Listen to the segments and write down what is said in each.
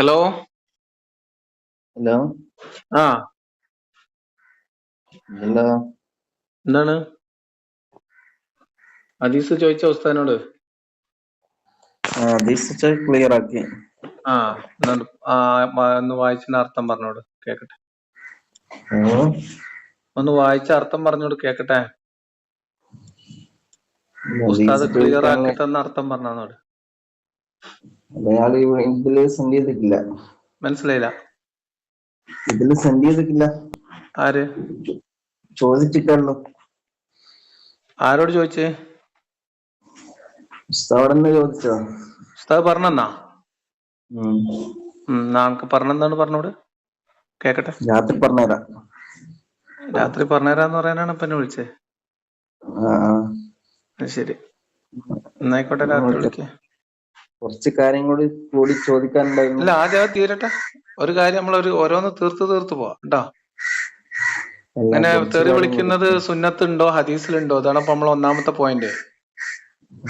Hello. Hello. ആ hello. എന്താണ് ഹദീസ് ചോദിച്ച ഉസ്താദിനോട്? ക്ലിയർ ആക്കി. ആ എന്നാ ഒന്ന് വായിച്ചിന് അർത്ഥം പറഞ്ഞോട് കേക്കട്ടെ. ഒന്ന് വായിച്ച അർത്ഥം പറഞ്ഞോട് കേക്കട്ടെ. ഉസ്താദ് ക്ലിയർ ആക്കി തന്ന അർത്ഥം പറഞ്ഞോട്. അയാള് ഇതില് സെൻഡ് ചെയ്തിട്ടില്ല. മനസ്സിലായില്ല? ഇതില് സെൻഡ് ചെയ്തിട്ടില്ല. ആര് ചോദിച്ചിട്ടുള്ളൂ. ആരോട് ചോദിച്ചേ? ഉസ്താദോടന്നെ ചോദിച്ചോ? ഉസ്താദ് പറഞ്ഞെന്നാ? നാൾക്ക് പറഞ്ഞെന്താണ് പറഞ്ഞോട് കേക്കട്ടെ. രാത്രി പറഞ്ഞുതരാം. രാത്രി പറഞ്ഞുതരാന്ന് പറയാനാണ് ഇപ്പൊ എന്നെ വിളിച്ചേ? ശരി, എന്നായിക്കോട്ടെ, രാത്രി വിളിക്കേ. കുറച്ച് കാര്യം കൂടി ചോദിക്കാനുണ്ടായിരുന്നു. ഇല്ല, ആദ്യം അത് തീരട്ടെ. ഒരു കാര്യം നമ്മൾ ഓരോന്ന് തീർത്ത് പോവാ കേട്ടോ. അങ്ങനെ തെറി വിളിക്കുന്നത് സുന്നത്തുണ്ടോ ഹദീസിലുണ്ടോ? അതാണ് ഇപ്പൊ നമ്മൾ ഒന്നാമത്തെ പോയിന്റ്.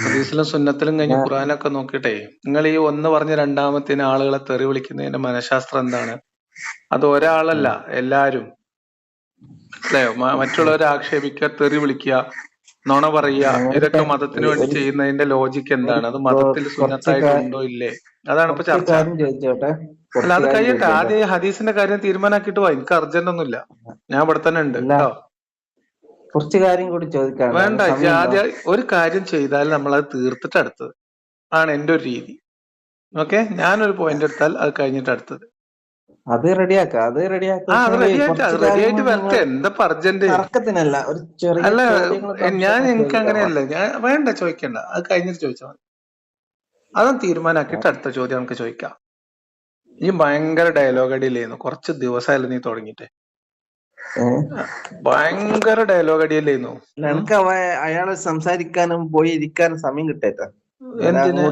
ഹദീസിലും സുന്നത്തിലും കഴിഞ്ഞ് ഖുർആനൊക്കെ നോക്കിയിട്ടേ നിങ്ങൾ ഈ ഒന്ന് പറഞ്ഞ രണ്ടാമത്തിന് ആളുകളെ തെറി വിളിക്കുന്നതിന്റെ മനഃശാസ്ത്രം എന്താണ്? അത് ഒരാളല്ല, എല്ലാരും. മനസ്സിലായോ? മറ്റുള്ളവരെ ആക്ഷേപിക്കുക, തെറി വിളിക്കുക, നുണ പറയുക, ഇതൊക്കെ മതത്തിന് വേണ്ടി ചെയ്യുന്നതിന്റെ ലോജിക്ക് എന്താണ്? അത് മതത്തിൽ സുന്നത്തായിട്ടുണ്ടോ ഇല്ലേ? അതാണ് ഇപ്പൊ ചർച്ച. അല്ല, അത് കഴിയട്ടെ. ആദ്യം ഈ ഹദീസിന്റെ കാര്യം തീരുമാനാക്കിട്ട് പോവാ. എനിക്ക് അർജന്റ് ഒന്നുമില്ല, ഞാൻ ഇവിടെ തന്നെ ഉണ്ട് കേട്ടോ. കുറച്ച് കാര്യം കൂടി ചോദിക്കാൻ. വേണ്ട, ആദ്യം ഒരു കാര്യം ചെയ്താൽ നമ്മൾ അത് തീർത്തിട്ട് അടുത്തത് ആണ് എന്റെ ഒരു രീതി. ഓക്കെ, ഞാനൊരു പോയിന്റ് എടുത്താൽ അത് കഴിഞ്ഞിട്ട് അടുത്തത്. അത് റെഡിയാക്കാം. അത് റെഡിയായിട്ട് വരട്ടെ. എന്താ അർജന്റ്? അല്ല, എനിക്ക് അങ്ങനെയല്ല. വേണ്ട, ചോദിക്കണ്ട. അത് കഴിഞ്ഞിട്ട് ചോദിച്ചാൽ മതി. അതൊന്നും തീരുമാനാക്കിയിട്ട് അടുത്ത ചോദ്യം നമുക്ക് ചോദിക്കാം. ഈ ഭയങ്കര ഡയലോഗ് അടിയില്ലായിരുന്നു കുറച്ച് ദിവസമായാലും നീ തുടങ്ങിട്ടെ. ഭയങ്കര ഡയലോഗ് അടിയല്ലായിരുന്നു. എനിക്ക് അയാള് സംസാരിക്കാനും പോയി ഇരിക്കാനും സമയം കിട്ടേറ്റ. എന്തിന്?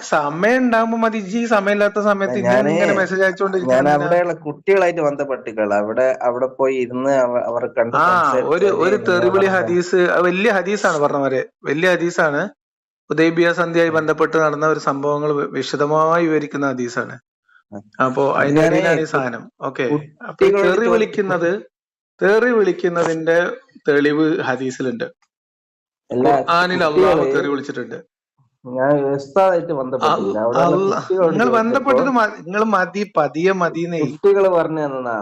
സമയം ഉണ്ടാകുമ്പോ മതി. ഈ സമയമില്ലാത്ത സമയത്ത് ഇങ്ങനെ മെസ്സേജ് അയച്ചുകൊണ്ടിരിക്കും. ഞാൻ അവിടെയുള്ള കുട്ടികളായിട്ട് ബന്ധപ്പെട്ടിട്ടുള്ള അവിടെ പോയി ഇരുന്ന് അവരെ കണ്ട് ഒരു തെറിവിളി ഹദീസ്, വലിയ ഹദീസാണ് പറഞ്ഞവരെ, വലിയ ഹദീസാണ്. ഹുദൈബിയ സന്ധ്യയായി ബന്ധപ്പെട്ട് നടന്ന ഒരു സംഭവങ്ങൾ വിശദമായി വിവരിക്കുന്ന ഹദീസാണ്. അപ്പോ അതിന്റെ ഇടയിലാണ് ഈ സാധനം. ഓക്കെ, അപ്പൊ തെറി വിളിക്കുന്നതിന്റെ തെളിവ് ഹദീസിലുണ്ട്. ഖുർആനിൽ അല്ലാഹു തെറി വിളിച്ചിട്ടുണ്ട്. നിങ്ങൾ ബന്ധപ്പെട്ടത് നിങ്ങൾ മതി, പതിയെ മതിന്നേ. കുട്ടികൾ പറഞ്ഞു തന്നാ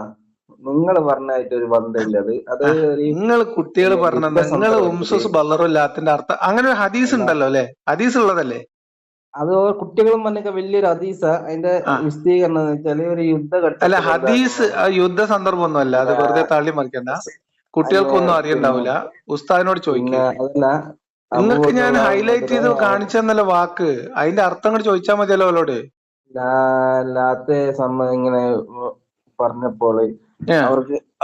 നിങ്ങൾ പറഞ്ഞായിട്ട് ഒരു ബന്ധമില്ലത്. അത് നിങ്ങൾ കുട്ടികൾ പറഞ്ഞത് നിങ്ങൾ ഉംസുസ് ബല്ലറുല്ലാത്തിന്റെ അർത്ഥം അങ്ങനെ ഒരു ഹദീസ് ഉണ്ടല്ലോ അല്ലെ? ഹദീസ് ഉള്ളതല്ലേ അത്? കുട്ടികളും പറഞ്ഞ വലിയൊരു ഹദീസ. അതിന്റെ വിശദീകരണം എന്ന് വെച്ചാല് ഒരു യുദ്ധഘട്ടം. അല്ല, ഹദീസ് യുദ്ധ സന്ദർഭം ഒന്നും അല്ല. അത് വെറുതെ തള്ളി മറിക്കണ്ട. കുട്ടികൾക്കൊന്നും അറിയണ്ടാവില്ല. ഉസ്താദിനോട് ചോദിക്കുക. നിങ്ങൾക്ക് ഞാൻ ഹൈലൈറ്റ് ചെയ്ത് കാണിച്ചെന്നല്ല വാക്ക്, അതിന്റെ അർത്ഥം കൂടി ചോദിച്ചാൽ മതിയല്ലോ അവളോട്. ഇങ്ങനെ പറഞ്ഞപ്പോൾ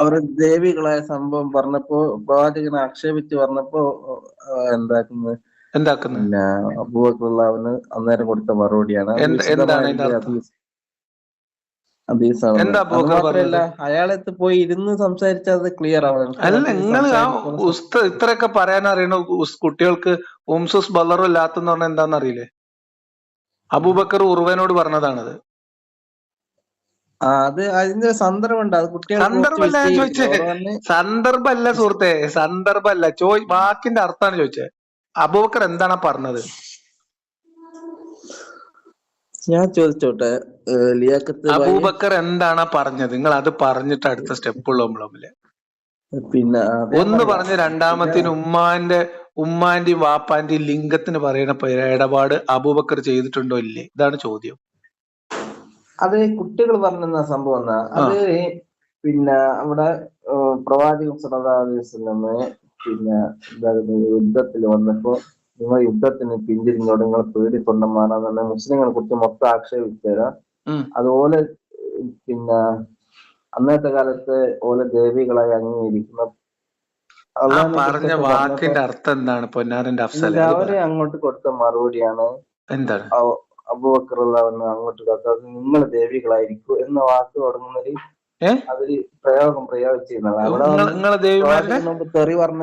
അവര് ദേവികളായ സംഭവം പറഞ്ഞപ്പോ പ്രവാചകനെ ആക്ഷേപിച്ച് പറഞ്ഞപ്പോ എന്താക്കുന്നത് പിന്നെ അബൂബക്കറുള്ളവന് അന്നേരം കൊടുത്ത മറുപടിയാണ്. അയാളത്ത് പോയി ഇരുന്ന് സംസാരിച്ചത് ക്ലിയർ ആവണം. അല്ല, നിങ്ങൾ ഇത്രയൊക്കെ പറയാൻ അറിയണ കുട്ടികൾക്ക് ഉംസുസ് ബല്ലറും ഇല്ലാത്തെന്ന് പറഞ്ഞാൽ എന്താന്ന് അറിയില്ലേ? അബൂബക്കർ ഉർവനോട് പറഞ്ഞതാണത്. അത് അതിന്റെ സന്ദർഭമുണ്ട്. അത് സന്ദർഭമല്ല ഞാൻ ചോദിച്ചേ. സന്ദർഭമല്ല സുഹൃത്തെ, സന്ദർഭമല്ല. വാക്കിന്റെ അർത്ഥമാണ് ചോദിച്ചത്. അബൂബക്കർ എന്താണ് പറഞ്ഞത്? ഞാൻ ചോദിച്ചോട്ടെ, അബൂബക്കർ എന്താണ് പറഞ്ഞത്? നിങ്ങൾ അത് പറഞ്ഞിട്ട് അടുത്ത സ്റ്റെപ്പ് ഉള്ളൂ നമ്മളെ. പിന്നെ ഒന്ന് പറഞ്ഞ് രണ്ടാമത്തിന് ഉമ്മാന്റെയും വാപ്പാന്റെയും ലിംഗത്തിന് പറയുന്ന ഇടപാട് അബൂബക്കർ ചെയ്തിട്ടുണ്ടോ ഇല്ലേ? ഇതാണ് ചോദ്യം. അത് കുട്ടികൾ പറഞ്ഞ സംഭവം എന്നാ. അത് പിന്നെ അവിടെ പ്രവാചകൻ സല്ലല്ലാഹു അലൈഹി വസല്ലമയെ പിന്നെ യുദ്ധത്തിൽ വന്നപ്പോ നിങ്ങൾ യുദ്ധത്തിന് പിന്തിരിഞ്ഞോട്, നിങ്ങൾ പേടിക്കൊണ്ടന്മാരാന്ന് മുസ്ലിങ്ങളെ കുറിച്ച് മൊത്തം ആക്ഷേപിച്ചുതരാം. അതുപോലെ പിന്നെ അന്നത്തെ കാലത്ത് ഓലെ ദേവികളായി അംഗീകരിക്കുന്ന പറഞ്ഞ വാക്കിന്റെ അർത്ഥം എന്താണ് പൊന്നാരന്റെ അഫ്സൽ? അവര് അങ്ങോട്ട് കൊടുത്ത മറുപടിയാണ് എന്താണ്? അബൂബക്കറുള്ളവന് അങ്ങോട്ട് കൊടുത്തത് നിങ്ങൾ ദേവികളായിരിക്കും എന്ന വാക്ക് തുടങ്ങുന്നത്. അതില് പ്രയോഗിച്ചിരുന്നത് തെറി പറഞ്ഞ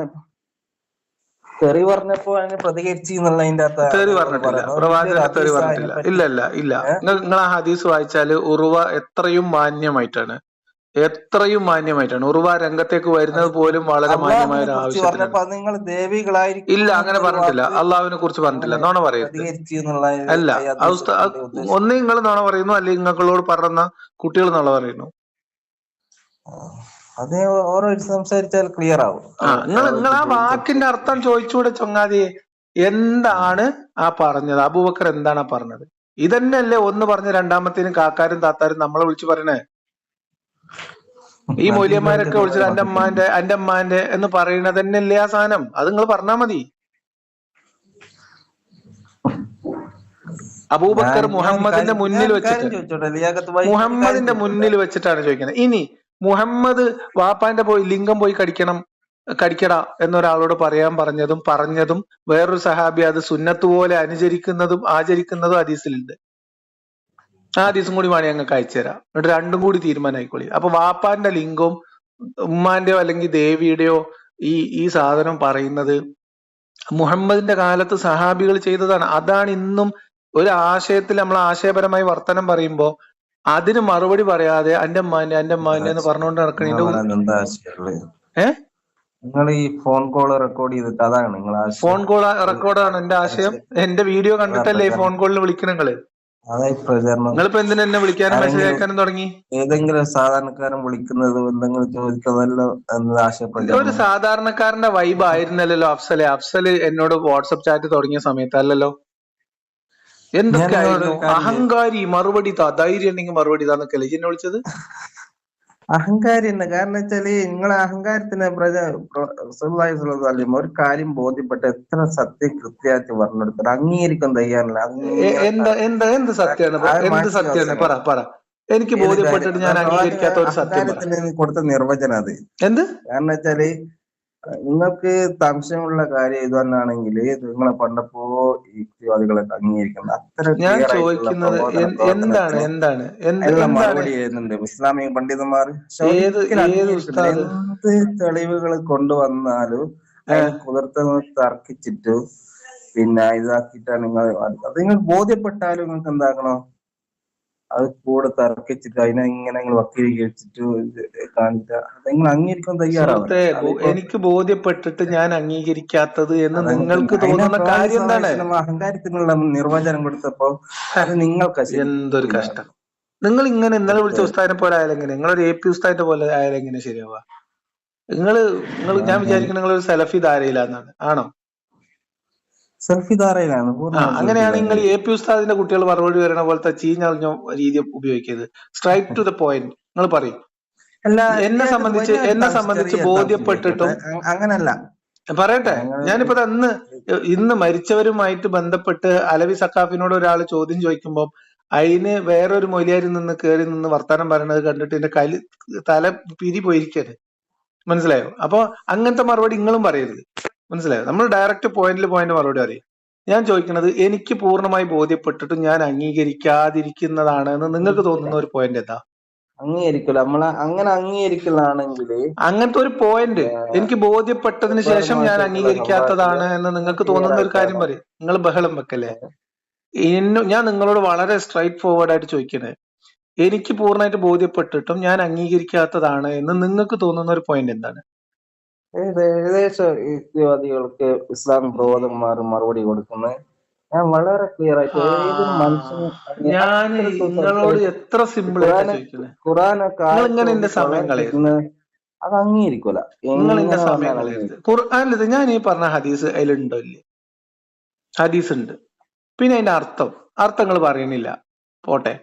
തെറി പറഞ്ഞപ്പോ അതിന് പ്രതികരിച്ചു എന്നുള്ളതിന്റെ അകത്ത് തെറി നിങ്ങൾ പറഞ്ഞിട്ടില്ല, പറയുന്നത് വലിയൊരു പ്രവാചകന്റെ തെറി ഹദീസ് പറഞ്ഞിട്ടില്ല. അതിനെപ്പറ്റി. ഇല്ല. നിങ്ങൾ ആ ഹദീസ് വായിച്ചാല് ഉറുവ എത്രയും മാന്യമായിട്ടാണ് ഉറുവ രംഗത്തേക്ക് വരുന്നത് പോലും വളരെ മാന്യമായ അള്ളാഹുവിനെ ഒരു കുറിച്ച് ആവശ്യത്തിനാണ്. പറഞ്ഞപ്പോ അത് നിങ്ങൾ ദേവികളായിരിക്കും ഇല്ല, അങ്ങനെ എന്നുള്ളൊരു പറഞ്ഞിട്ടില്ല. വാക്ക് അള്ളാഹുവിനെ കുറിച്ച് പറഞ്ഞിട്ടില്ല. അങ്ങനെ നോണ പറയരുത്. പ്രതികരിച്ചു എന്നുള്ള അല്ല, ഈ ഹദീസിന്റെ ഉദ്ദേശം. ഒന്നേ നിങ്ങൾ നോണ പറയുന്നു, അല്ലെങ്കിൽ നിങ്ങളോട് പറഞ്ഞ കുട്ടികൾ നോണ പറയുന്നു. അത് ഓരോ സംസാരിച്ചാൽ ക്ലിയർ ആവും. നിങ്ങൾ ആ വാക്കിന്റെ അർത്ഥം ചോദിച്ചൂടെ ചൊങ്ങാതിയെ? എന്താണ് ആ പറഞ്ഞത്? അബൂബക്കർ എന്താണ് ആ പറഞ്ഞത്? ഇതന്നെയല്ലേ ഒന്ന് പറഞ്ഞ് രണ്ടാമത്തേനും കാക്കാരും താത്താരും നമ്മളെ വിളിച്ചു പറയണേ? ഈ മൗലിയന്മാരൊക്കെ വിളിച്ചത് എന്റെ അമ്മാന്റെ എന്ന് പറയുന്നത് തന്നെയല്ലേ ആ സാധനം? അത് നിങ്ങൾ പറഞ്ഞാ മതി. അബൂബക്കർ മുഹമ്മദിന്റെ മുന്നിൽ വെച്ചിട്ടാണ് ചോദിക്കുന്നത്. ഇനി മുഹമ്മദ് വാപ്പാന്റെ ലിംഗം പോയി കടിക്കട എന്നൊരാളോട് പറഞ്ഞതും വേറൊരു സഹാബി അത് സുന്നത്ത് പോലെ ആചരിക്കുന്നതും ഹദീസിലുണ്ട്. ആ ഹദീസും കൂടി വേണേ ഞങ്ങൾക്ക് അയച്ചുതരാം. എന്നിട്ട് രണ്ടും കൂടി തീരുമാനമായിക്കോളി. അപ്പൊ വാപ്പാന്റെ ലിംഗവും ഉമ്മാന്റെയോ അല്ലെങ്കിൽ ദേവിയുടെയോ ഈ സാധനം പറയുന്നത് മുഹമ്മദിന്റെ കാലത്ത് സഹാബികൾ ചെയ്തതാണ്. അതാണ് ഇന്നും ഒരു ആശയത്തിൽ നമ്മൾ ആശയപരമായി വർത്തനം പറയുമ്പോ അതിന് മറുപടി പറയാതെ എന്റെ അമ്മാന്റെ എന്ന് പറഞ്ഞുകൊണ്ട് നടക്കണേ. നിങ്ങൾ ഈ ഫോൺ കോൾ റെക്കോർഡ് ചെയ്തിട്ട് അതാണ് നിങ്ങൾ ഫോൺ കോൾ റെക്കോർഡാണ് എന്റെ ആശയം. എന്റെ വീഡിയോ കണ്ടിട്ടല്ലേ ഈ ഫോൺ കോളിൽ വിളിക്കണ നിങ്ങള്. അതായത് പ്രചരണം. നിങ്ങളിപ്പോ എന്തിനാ എന്നെ വിളിക്കാനും മെസ്സേജ് അയക്കാനും തുടങ്ങി? ഏതെങ്കിലും സാധാരണക്കാരൻ വിളിക്കുന്നത് എന്തെങ്കിലും ചോദിക്കുന്നതല്ലോ എന്നത് ആശയപ്പെടുന്നത്. ഒരു സാധാരണക്കാരന്റെ വൈബ് ആയിരുന്നല്ലോ അഫ്സല് എന്നോട് വാട്സപ്പ് ചാറ്റ് തുടങ്ങിയ സമയത്ത് അല്ലല്ലോ. എന്തൊക്കെയായിരുന്നു? അഹങ്കാരി, മറുപടി താ, ധൈര്യം ഉണ്ടെങ്കിൽ മറുപടി താന്നൊക്കെ അല്ലേ എന്നെ വിളിച്ചത്? അഹങ്കാരി തന്നെ. കാരണം വെച്ചാല് നിങ്ങളെ അഹങ്കാരത്തിന് ഒരു കാര്യം ബോധ്യപ്പെട്ട് എത്ര സത്യകൃത്യമായിട്ട് പറഞ്ഞെടുത്തത് അംഗീകരിക്കാൻ തയ്യാറില്ല. എന്ത് സത്യമാണ്? പറ. എനിക്ക് ബോധ്യപ്പെട്ടിട്ട് ഞാൻ അംഗീകരിക്കാത്ത ഒരു സത്യം കൊടുത്ത നിർവചനം അത് എന്ത്? കാരണം വെച്ചാല് നിങ്ങൾക്ക് സംശയമുള്ള കാര്യം ഇത് തന്നെയാണെങ്കിൽ നിങ്ങളെ പണ്ടപ്പോ യുക്തിവാദികളൊക്കെ അംഗീകരിക്കണം. അത്ര ഞാൻ ചോദിക്കുന്നത് എന്താണ് മറുപടി എഴുതുന്നുണ്ട് ഇസ്ലാമിക പണ്ഡിതന്മാർ. എന്ത് തെളിവുകൾ കൊണ്ടുവന്നാലും അതിന് കുതിർത്ത് തർക്കിച്ചിട്ട് പിന്നെ ഇതാക്കിയിട്ടാണ് നിങ്ങൾ ബോധ്യപ്പെട്ടാലും നിങ്ങൾക്ക് എന്താക്കണം, അത് കൂടെ തർക്കിച്ചിട്ട് അതിനെ ഇങ്ങനെ വക്കീകരിച്ചിട്ട് കാണിച്ചാൽ നിങ്ങൾ അംഗീകരിക്കാൻ തയ്യാറാവും. എനിക്ക് ബോധ്യപ്പെട്ടിട്ട് ഞാൻ അംഗീകരിക്കാത്തത് എന്ന് നിങ്ങൾക്ക് തോന്നുന്ന കാര്യം എന്താണ്? അഹങ്കാരത്തിനുള്ള നിർവചനം കൊടുത്തപ്പോ അത് നിങ്ങൾക്ക് എന്തൊരു കഷ്ടം. നിങ്ങൾ ഇങ്ങനെ ഇന്നലെ വിളിച്ച ഉസ്താദിനെ പോലെ ആയാലെങ്ങനെ? നിങ്ങളൊരു AP ഉസ്താദിന്റെ പോലെ ആയാലെങ്ങനെ ശരിയാവുക? ഞാൻ വിചാരിക്കുന്നത് നിങ്ങളൊരു സലഫി ധാരയിലാന്നാണ്. ആണോ? സെൽഫി ധാരയിലാണ്. അങ്ങനെയാണ് നിങ്ങൾ AP ഉസ്താദിന്റെ കുട്ടികൾ മറുപടി വരണ പോലത്തെ ചീഞ്ഞളിഞ്ഞ രീതി ഉപയോഗിക്കരുത്. സ്ട്രൈറ്റ് ടു ദ പോയിന്റ് നിങ്ങൾ പറയും. എന്നെ സംബന്ധിച്ച് ബോധ്യപ്പെട്ടിട്ടും അങ്ങനല്ല പറയട്ടെ. ഞാനിപ്പോ ഇന്ന് മരിച്ചവരുമായിട്ട് ബന്ധപ്പെട്ട് അലവി സക്കാഫിനോട് ഒരാൾ ചോദ്യം ചോദിക്കുമ്പോൾ അതിന് വേറൊരു മൊലിയാരിൽ നിന്ന് കയറി നിന്ന് വർത്താനം പറയണത് കണ്ടിട്ട് എന്റെ തല പിരി പോയിരിക്കാണ്. മനസ്സിലായോ? അപ്പൊ അങ്ങനത്തെ മറുപടി നിങ്ങളും പറയരുത്. മനസ്സിലായോ? നമ്മൾ ഡയറക്റ്റ് പോയിന്റ് മറുപടി അറിയും. ഞാൻ ചോദിക്കുന്നത് എനിക്ക് പൂർണ്ണമായി ബോധ്യപ്പെട്ടിട്ടും ഞാൻ അംഗീകരിക്കാതിരിക്കുന്നതാണ് എന്ന് നിങ്ങൾക്ക് തോന്നുന്ന ഒരു പോയിന്റ് എന്താ? അംഗീകരിക്കില്ല. അങ്ങനെ അംഗീകരിക്കലാണെങ്കിൽ അങ്ങനത്തെ ഒരു പോയിന്റ് എനിക്ക് ബോധ്യപ്പെട്ടതിന് ശേഷം ഞാൻ അംഗീകരിക്കാത്തതാണ് എന്ന് നിങ്ങൾക്ക് തോന്നുന്ന ഒരു കാര്യം പറയും. നിങ്ങൾ ബഹളം വെക്കല്ലേ? ഞാൻ നിങ്ങളോട് വളരെ സ്ട്രൈറ്റ് ഫോർവേഡ് ആയിട്ട് ചോദിക്കണേ, എനിക്ക് പൂർണ്ണമായിട്ട് ബോധ്യപ്പെട്ടിട്ടും ഞാൻ അംഗീകരിക്കാത്തതാണ് എന്ന് നിങ്ങൾക്ക് തോന്നുന്ന ഒരു പോയിന്റ് എന്താണ്? ഏകദേശം യുക്തിവാദികൾക്ക് ഇസ്ലാം പ്രബോധകന്മാർ മറുപടി കൊടുക്കുന്നത് ഞാൻ വളരെ ക്ലിയർ ആയിട്ട് ഞാൻ നിങ്ങളോട് എത്ര സിമ്പിൾ ആയിട്ട് ചോദിക്കുന്നത്. ഖുറാനൊക്കെ അത് അംഗീകരിക്കൂല. നിങ്ങൾ എന്റെ സമയം കളയരുത്. ഖുർആനിൽ ഞാൻ ഈ പറഞ്ഞ ഹദീസ് അതിലുണ്ടോ ഇല്ലേ? ഹദീസ് ഉണ്ട്. പിന്നെ അതിന്റെ അർത്ഥങ്ങൾ പറയണില്ല, പോട്ടെ.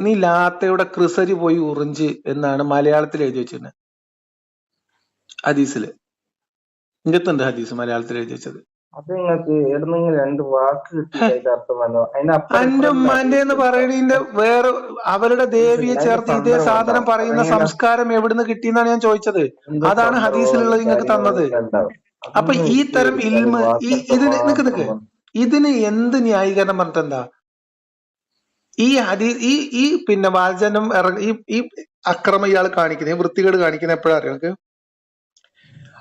നീ ലാത്തയുടെ ക്രിസരി പോയി ഉറിഞ്ച് എന്നാണ് മലയാളത്തിൽ എഴുതി വെച്ചിരുന്നത് ഹദീസില്. ഇങ്ങത്തുണ്ട് ഹദീസ് മലയാളത്തിൽ എഴുതി വെച്ചത്. എന്റെ ഉമ്മാന്റെ എന്ന് പറയണതിന്റെ വേറെ അവരുടെ ദേവിയെ ചേർത്ത് ഇതേ സാധനം പറയുന്ന സംസ്കാരം എവിടുന്ന് കിട്ടിയെന്നാണ് ഞാൻ ചോദിച്ചത്. അതാണ് ഹദീസിലുള്ളത് നിങ്ങൾക്ക് തന്നത്. അപ്പൊ ഈ തരം ഇൽമ ഇതിന് എന്ത് ന്യായീകരണം പറഞ്ഞിട്ടെന്താ? ഈ പിന്നെ വാചനം ഈ അക്രമം ഇയാൾ കാണിക്കുന്നത്, വൃത്തികേട് കാണിക്കുന്നത് എപ്പോഴാ അറിയാം നിങ്ങൾക്ക്?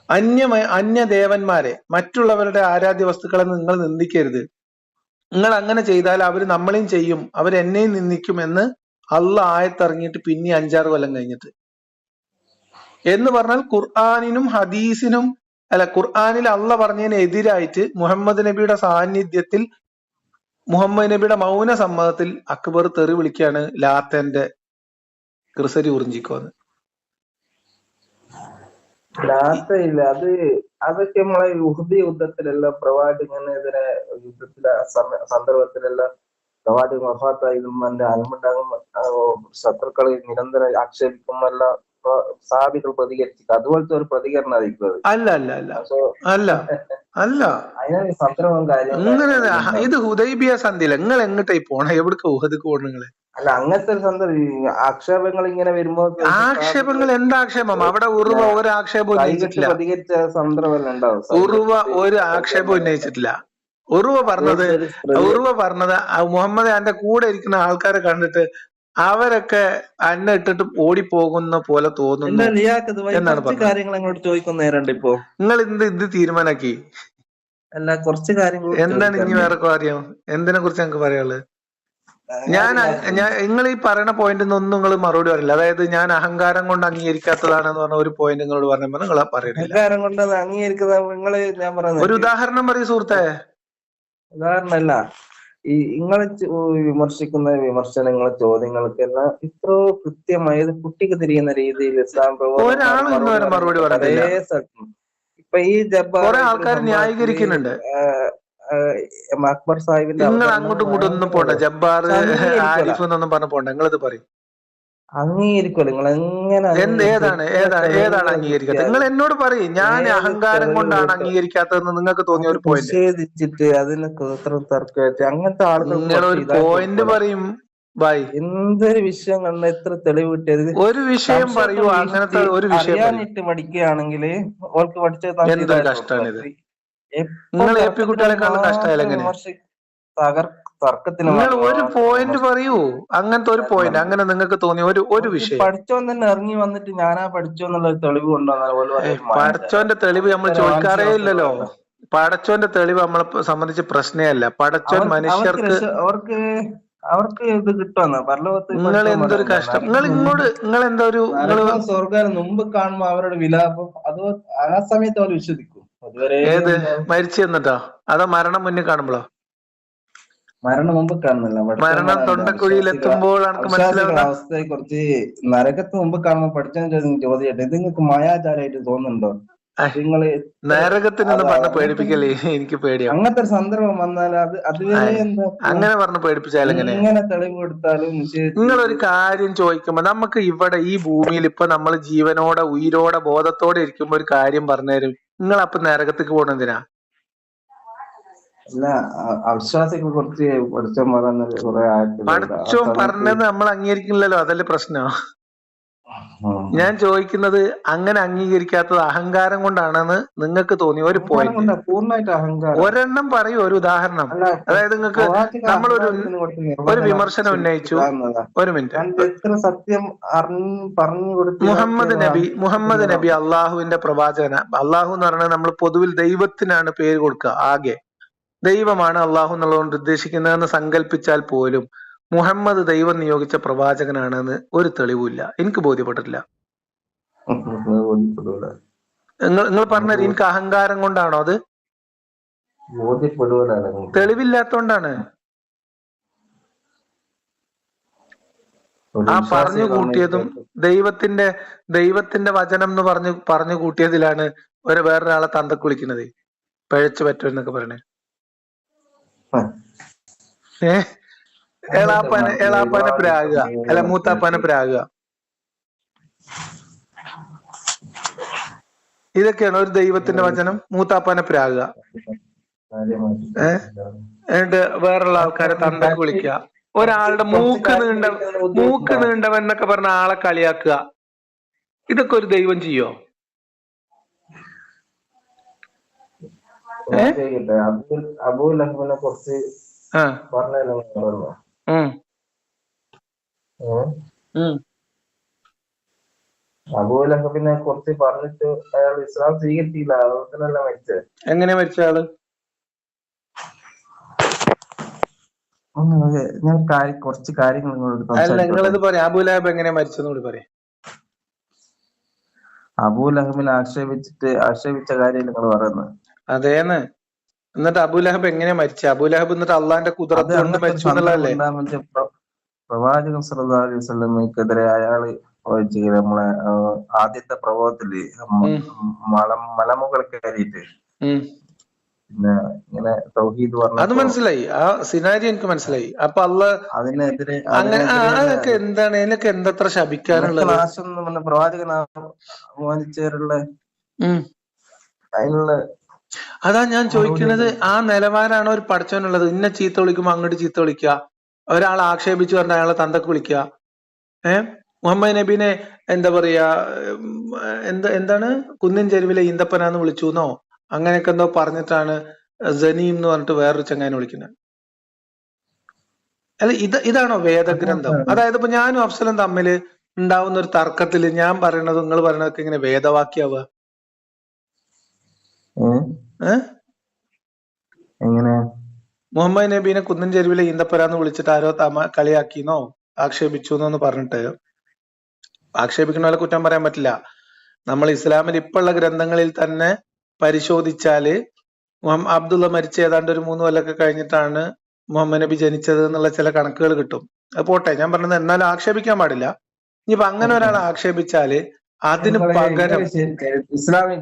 അന്യദേവന്മാരെ, മറ്റുള്ളവരുടെ ആരാധ്യ വസ്തുക്കളെ നിങ്ങൾ നിന്ദിക്കരുത്. നിങ്ങൾ അങ്ങനെ ചെയ്താൽ അവർ നമ്മളെയും ചെയ്യും, അവർ എന്നെയും നിന്ദിക്കും എന്ന് അള്ളാഹ് ആയത്തിറങ്ങിയിട്ട് പിന്നെ 5-6 കൊല്ലം കഴിഞ്ഞിട്ട്. എന്ന് പറഞ്ഞാൽ ഖുർആനിനും ഹദീസിനും ഖുർആനിൽ അള്ളാഹ് പറഞ്ഞതിന് എതിരായിട്ട് മുഹമ്മദ് നബിയുടെ സാന്നിധ്യത്തിൽ, മുഹമ്മദ് നബിയുടെ മൗന സമ്മതത്തിൽ അക്ബർ തെറി വിളിക്കാണ് ലാത്തന്റെ ക്രിസരി ഉറിഞ്ചിക്കോന്ന്. ഇല്ല അതൊക്കെ നമ്മളെ ഉഹദ് യുദ്ധത്തിലെല്ലാം പ്രവാചകനെതിരെ യുദ്ധത്തിലെ സന്ദർഭത്തിലെല്ലാം പ്രവാചകൻ വഫാത്തായതും അതിന്റെ അൽമുണ്ടാകും ശത്രുക്കളെ നിരന്തരം ആക്ഷേപിക്കുമെല്ലാം സാബികൾ പ്രതികരിച്ചിട്ട് അതുപോലത്തെ ഒരു പ്രതികരണമായിരിക്കും. അല്ല അല്ല അല്ല അല്ല അല്ല അതിനാണ് സന്ദർഭം കാര്യം. ഇത് ഹുദൈബിയ സന്ധിയില്ല. നിങ്ങൾ എങ്ങോട്ടായി പോണ? എവിടേക്ക് ഉഹദക്ക് പോണ നിങ്ങള്? അല്ല, അങ്ങനത്തെ ഒരു സന്ദർഭം ആക്ഷേപങ്ങൾ ഇങ്ങനെ വരുമ്പോ ആക്ഷേപങ്ങൾ എന്താക്ഷേപം? അവിടെ ഉറുവ ഒരു ആക്ഷേപം ഉന്നയിച്ചിട്ടില്ല. പ്രതികരിച്ച സന്ദർഭം ഉണ്ടാവും. ഉറുവ ഒരു ആക്ഷേപം ഉന്നയിച്ചിട്ടില്ല. ഉറുവ പറഞ്ഞത് മുഹമ്മദ് എന്റെ കൂടെ ഇരിക്കുന്ന ആൾക്കാരെ കണ്ടിട്ട് അവരൊക്കെ അന്നെ ഇട്ടിട്ട് ഓടിപ്പോകുന്ന പോലെ തോന്നുന്നു എന്നാണ് പറഞ്ഞത്. കാര്യങ്ങൾ അങ്ങോട്ട് ചോദിക്കുന്നേരണ്ട്. ഇപ്പോ നിങ്ങൾ ഇത് തീരുമാനാക്കി? അല്ല, കുറച്ച് കാര്യങ്ങൾ എന്താണ് ഇനി വേറെ കാര്യം? എന്തിനെ കുറിച്ച് ഞങ്ങൾക്ക് പറയാനുള്ളത്? നിങ്ങൾ ഈ പറയുന്ന പോയിന്റിൽ ഒന്നും നിങ്ങൾ മറുപടി പറയില്ല. അതായത് ഞാൻ അഹങ്കാരം കൊണ്ട് അംഗീകരിക്കാത്തതാണെന്ന് പറഞ്ഞ ഒരു പോയിന്റ് നിങ്ങളോട് പറഞ്ഞപ്പോൾ നിങ്ങൾ പറയുന്നില്ല. അഹങ്കാരം കൊണ്ട് അംഗീകരിക്കുന്നത് ഞാൻ പറയുന്നത്. ഒരു ഉദാഹരണം പറയൂ സുഹൃത്തെ. ഉദാഹരണമല്ല, ഈ നിങ്ങളെ വിമർശിക്കുന്ന വിമർശനങ്ങൾ, ചോദ്യങ്ങൾക്കെല്ലാം ഇത്ര കൃത്യമായത് കുട്ടിക്ക് തിരിയുന്ന രീതിയിൽ ഇസ്ലാം മറുപടി പറഞ്ഞില്ല. ഇപ്പൊ ഈ കുറെ ആൾക്കാർ ന്യായീകരിക്കുന്നുണ്ട്. അക്ബർ സാഹിബിന്റെ നിങ്ങൾ അങ്ങോട്ടും ഇങ്ങോട്ടും ഒന്നും പോണ്ട. ജബ്ബാർ ആരിഫ് എന്നൊന്നും പറഞ്ഞ പോണ്ട. നിങ്ങളിത് പറയും. അംഗീകരിക്കുമല്ലോ നിങ്ങൾ എങ്ങനെ? ഏതാണ് അംഗീകരിക്കാത്തത്? നിങ്ങൾ എന്നോട് പറയും. ഞാൻ അഹങ്കാരം കൊണ്ടാണ് അംഗീകരിക്കാത്തതെന്ന് നിങ്ങൾക്ക് തോന്നിയ ഒരു പോയിന്റ് നിഷേധിച്ചിട്ട് അതിന് തർക്കമായിട്ട് അങ്ങനത്തെ ആളുകൾ നിങ്ങളൊരു പോയിന്റ് പറയും. ബൈ, എന്തൊരു വിഷയം കണ്ട എത്ര തെളിവ് കിട്ടിയത്? ഒരു വിഷയം പറയൂ. അങ്ങനത്തെ ഒരു വിഷയം പഠിക്കുകയാണെങ്കിൽ ഓർക്ക് പഠിച്ചത് എന്തൊരു കഷ്ടമാണിത്. നിങ്ങൾ എ പി കുട്ടികളെക്കാളും കഷ്ടമായാലും എങ്ങനെ? നിങ്ങൾ ഒരു പോയിന്റ് പറയൂ. അങ്ങനത്തെ ഒരു പോയിന്റ്, അങ്ങനെ നിങ്ങൾക്ക് തോന്നിയ ഒരു വിഷയം. പഠിച്ചോൻ തന്നെ ഇറങ്ങി വന്നിട്ട് ഞാനാ പഠിച്ചോ എന്നുള്ള തെളിവ് കൊണ്ടാണ്. പഠിച്ചോന്റെ തെളിവ് നമ്മൾ ചോദിക്കാറേ ഇല്ലല്ലോ. പടച്ചോന്റെ തെളിവ് നമ്മളെ സംബന്ധിച്ച് പ്രശ്നമേ അല്ല. പടച്ചോൻ മനുഷ്യർക്ക് അവർക്ക് ഇത് കിട്ടുമെന്ന് പരലോകത്ത്. നിങ്ങൾ എന്തൊരു കഷ്ടം. നിങ്ങൾ എന്താ ഒരു സ്വർഗം മുമ്പ് കാണുമ്പോ അവരുടെ വിലാപം അത് ആ സമയത്ത് അവർ വിശ്വസിക്കും. ഏത് മരിച്ചു എന്നിട്ടോ? അതോ മരണം മുന്നിൽ കാണുമ്പോഴോ? മരണം മുമ്പ് കാണുന്നില്ല. മരണം തൊണ്ടക്കുഴിയിൽ എത്തുമ്പോഴാണ് മനസ്സിലാവുന്ന അവസ്ഥയെ കുറിച്ച് നരകത്ത് മുമ്പ് കാണുമ്പോ പഠിച്ചതിന് ചോദ്യം ഇത് നിങ്ങൾക്ക് മായാചാരമായിട്ട് തോന്നുന്നുണ്ടോ? നിങ്ങള് നരകത്തിനൊന്നും പറഞ്ഞ പേടിപ്പിക്കല്ലേ? എനിക്ക് പേടിയാണ്. അങ്ങനത്തെ ഒരു സന്ദർഭം വന്നാൽ അതുവരെ എന്താ അങ്ങനെ പറഞ്ഞ് പേടിപ്പിച്ചാലും എങ്ങനെ തെളിവ് കൊടുത്താലും നിങ്ങളൊരു കാര്യം ചോദിക്കുമ്പോ നമുക്ക് ഇവിടെ ഈ ഭൂമിയിൽ ഇപ്പൊ നമ്മൾ ജീവനോടെ ഉയിരോടെ ബോധത്തോടെ ഇരിക്കുമ്പോ ഒരു കാര്യം പറഞ്ഞുതരും. നിങ്ങൾ അപ്പൊ നരകത്തേക്ക് പോണെന്തിനാ? അല്ല, അവിശ്വാസികളെ കുറിച്ച് പഠിച്ചോൻ പറഞ്ഞത് നമ്മൾ അംഗീകരിക്കില്ലല്ലോ. അതല്ലേ പ്രശ്നം. ഞാൻ ചോദിക്കുന്നത് അങ്ങനെ അംഗീകരിക്കാത്തത് അഹങ്കാരം കൊണ്ടാണെന്ന് നിങ്ങൾക്ക് തോന്നിയ ഒരു പോയിന്റ്. പൂർണ്ണമായിട്ട് അഹങ്കാരം. ഒരെണ്ണം പറയൂ, ഒരു ഉദാഹരണം. അതായത് നിങ്ങൾക്ക് നമ്മളൊരു വിമർശനം ഉന്നയിച്ചു. ഒരു മിനിറ്റ്. സത്യം പറഞ്ഞു കൊടുത്തു. മുഹമ്മദ് നബി അള്ളാഹുവിന്റെ പ്രവാചകന. അള്ളാഹു എന്ന് പറയുന്നത് നമ്മൾ പൊതുവിൽ ദൈവത്തിനാണ് പേര് കൊടുക്കുക. ആകെ ദൈവമാണ് അള്ളാഹു എന്നുള്ളതുകൊണ്ട് ഉദ്ദേശിക്കുന്നതെന്ന് സങ്കല്പിച്ചാൽ പോലും മുഹമ്മദ് ദൈവം നിയോഗിച്ച പ്രവാചകനാണെന്ന് ഒരു തെളിവില്ല. എനിക്ക് ബോധ്യപ്പെട്ടിട്ടില്ല. നിങ്ങൾ പറഞ്ഞത് എനിക്ക് അഹങ്കാരം കൊണ്ടാണോ? അത് തെളിവില്ലാത്തോണ്ടാണ്. ആ പറഞ്ഞു കൂട്ടിയതും ദൈവത്തിന്റെ വചനം എന്ന് പറഞ്ഞു കൂട്ടിയതിലാണ് വേറൊരാളെ തന്തക്ക് വിളിക്കുന്നത്. പിഴച്ചു പറ്റുമെന്നൊക്കെ പറയണേ. എളാപ്പാനെ പ്രാകുക, അല്ല മൂത്താപ്പാനെ പ്രാകുക. ഇതൊക്കെയാണ് ഒരു ദൈവത്തിന്റെ വചനം. മൂത്താപ്പാനെ പ്രാകുക, എന്നിട്ട് വേറുള്ള ആൾക്കാരെ തന്തക്ക് വിളിക്കുക. ഒരാളുടെ മൂക്ക് നീണ്ടവൻ എന്നൊക്കെ പറഞ്ഞ ആളെ കളിയാക്കുക. ഇതൊക്കെ ഒരു ദൈവം ചെയ്യോ? അബൂലഹബിനെ കുറിച്ച് അബൂലഹബിനെ കുറിച്ച് പറഞ്ഞിട്ട് അയാൾ ഇസ്ലാം സ്വീകരിച്ചില്ല, അതുകൊണ്ടല്ല മരിച്ചത്. എങ്ങനെ മരിച്ച ആള്? ഞാൻ കുറച്ച് കാര്യങ്ങൾ നിങ്ങളോട് അല്ല, സംസാരിച്ചോട്ടെ? നിങ്ങളിത് പറയാം, അബൂലഹബ് എങ്ങനെ മരിച്ചെന്ന് കൂടി പറയും. അബൂലഹബിനെ ആക്ഷേപിച്ച കാര്യം നിങ്ങൾ പറയുന്നത്. അതേന്ന്. എന്നിട്ട് അബൂലഹബ് എങ്ങനെ മരിച്ച? അബൂലഹബ് എന്നിട്ട് അള്ളാന്റെ അത് കുതിരത്ത് കൊണ്ട് അങ്ങനത്തെ ഒരു മരിച്ചു സന്ദർഭം എന്നുള്ളതല്ലേ? ഉണ്ടാകാൻ വേണ്ടി പ്രവാചകൻ സല്ലല്ലാഹു അലൈഹി വസല്ലമക്കെതിരെ അയാള് നമ്മളെ ആദ്യത്തെ പ്രഭവത്തില് മലമുകൾ കയറിയിട്ട് പിന്നെ ഇങ്ങനെ തൗഹീദ് അത് പറഞ്ഞപ്പോ മനസ്സിലായി, ആ സിനാരി എനിക്ക് മനസ്സിലായി. അപ്പൊ അതിനെതിരെ അങ്ങനെ അതൊക്കെ എന്താണ്, അതിനൊക്കെ എന്തത്ര ശപിക്കാനുള്ളത്? നാശം എന്ന് പറഞ്ഞ പ്രവാചകൻ അപമാനിച്ചവരുള്ള അതിനുള്ള അതാ ഞാൻ ചോദിക്കുന്നത്, ആ നിലവാരമാണോ ഒരു പഠിച്ചവനുള്ളത്? ഇന്ന ചീത്ത വിളിക്കുമ്പോ അങ്ങോട്ട് ചീത്ത വിളിക്കുക, ഒരാൾ ആക്ഷേപിച്ചു പറഞ്ഞ അയാളെ തന്തക്ക് വിളിക്കുക. മുഹമ്മദ് നബീനെ എന്താ പറയാ, എന്താണ് കുന്നിൻ ചെരുവിലെ ഈന്തപ്പനാന്ന് വിളിച്ചു എന്നോ അങ്ങനെയൊക്കെ എന്തോ പറഞ്ഞിട്ടാണ് സനീം എന്ന് പറഞ്ഞിട്ട് വേറൊരു ചങ്ങാനെ വിളിക്കുന്നത്. അല്ല, ഇതാണോ വേദഗ്രന്ഥം? അതായത് ഇപ്പൊ ഞാനും അഫ്സലും തമ്മില് ഉണ്ടാവുന്ന ഒരു തർക്കത്തില് ഞാൻ പറയണത് നിങ്ങൾ പറയണതൊക്കെ ഇങ്ങനെ വേദവാക്യാവുക? എങ്ങനെ? മുഹമ്മദ് നബീനെ കുന്നിൻ ചെരുവിലെ ഈന്തപ്പനാന്ന് വിളിച്ചിട്ട് ആരോ കളിയാക്കിന്നോ ആക്ഷേപിച്ചു എന്നോ പറഞ്ഞിട്ട്, ആക്ഷേപിക്കുന്ന പോലെ കുറ്റം പറയാൻ പറ്റില്ല. നമ്മൾ ഇസ്ലാമിൽ ഇപ്പോഴുള്ള ഗ്രന്ഥങ്ങളിൽ തന്നെ പരിശോധിച്ചാല് അബ്ദുള്ള മരിച്ച ഏതാണ്ട് ഒരു 3 കൊല്ലമൊക്കെ കഴിഞ്ഞിട്ടാണ് മുഹമ്മദ് നബി ജനിച്ചത് എന്നുള്ള ചില കണക്കുകൾ കിട്ടും. അത് പോട്ടെ, ഞാൻ പറഞ്ഞത് എന്നാലും ആക്ഷേപിക്കാൻ പാടില്ല. ഇനിയിപ്പൊ അങ്ങനെ ഒരാൾ ആക്ഷേപിച്ചാല് അതിന് പകരം ഇസ്ലാമിക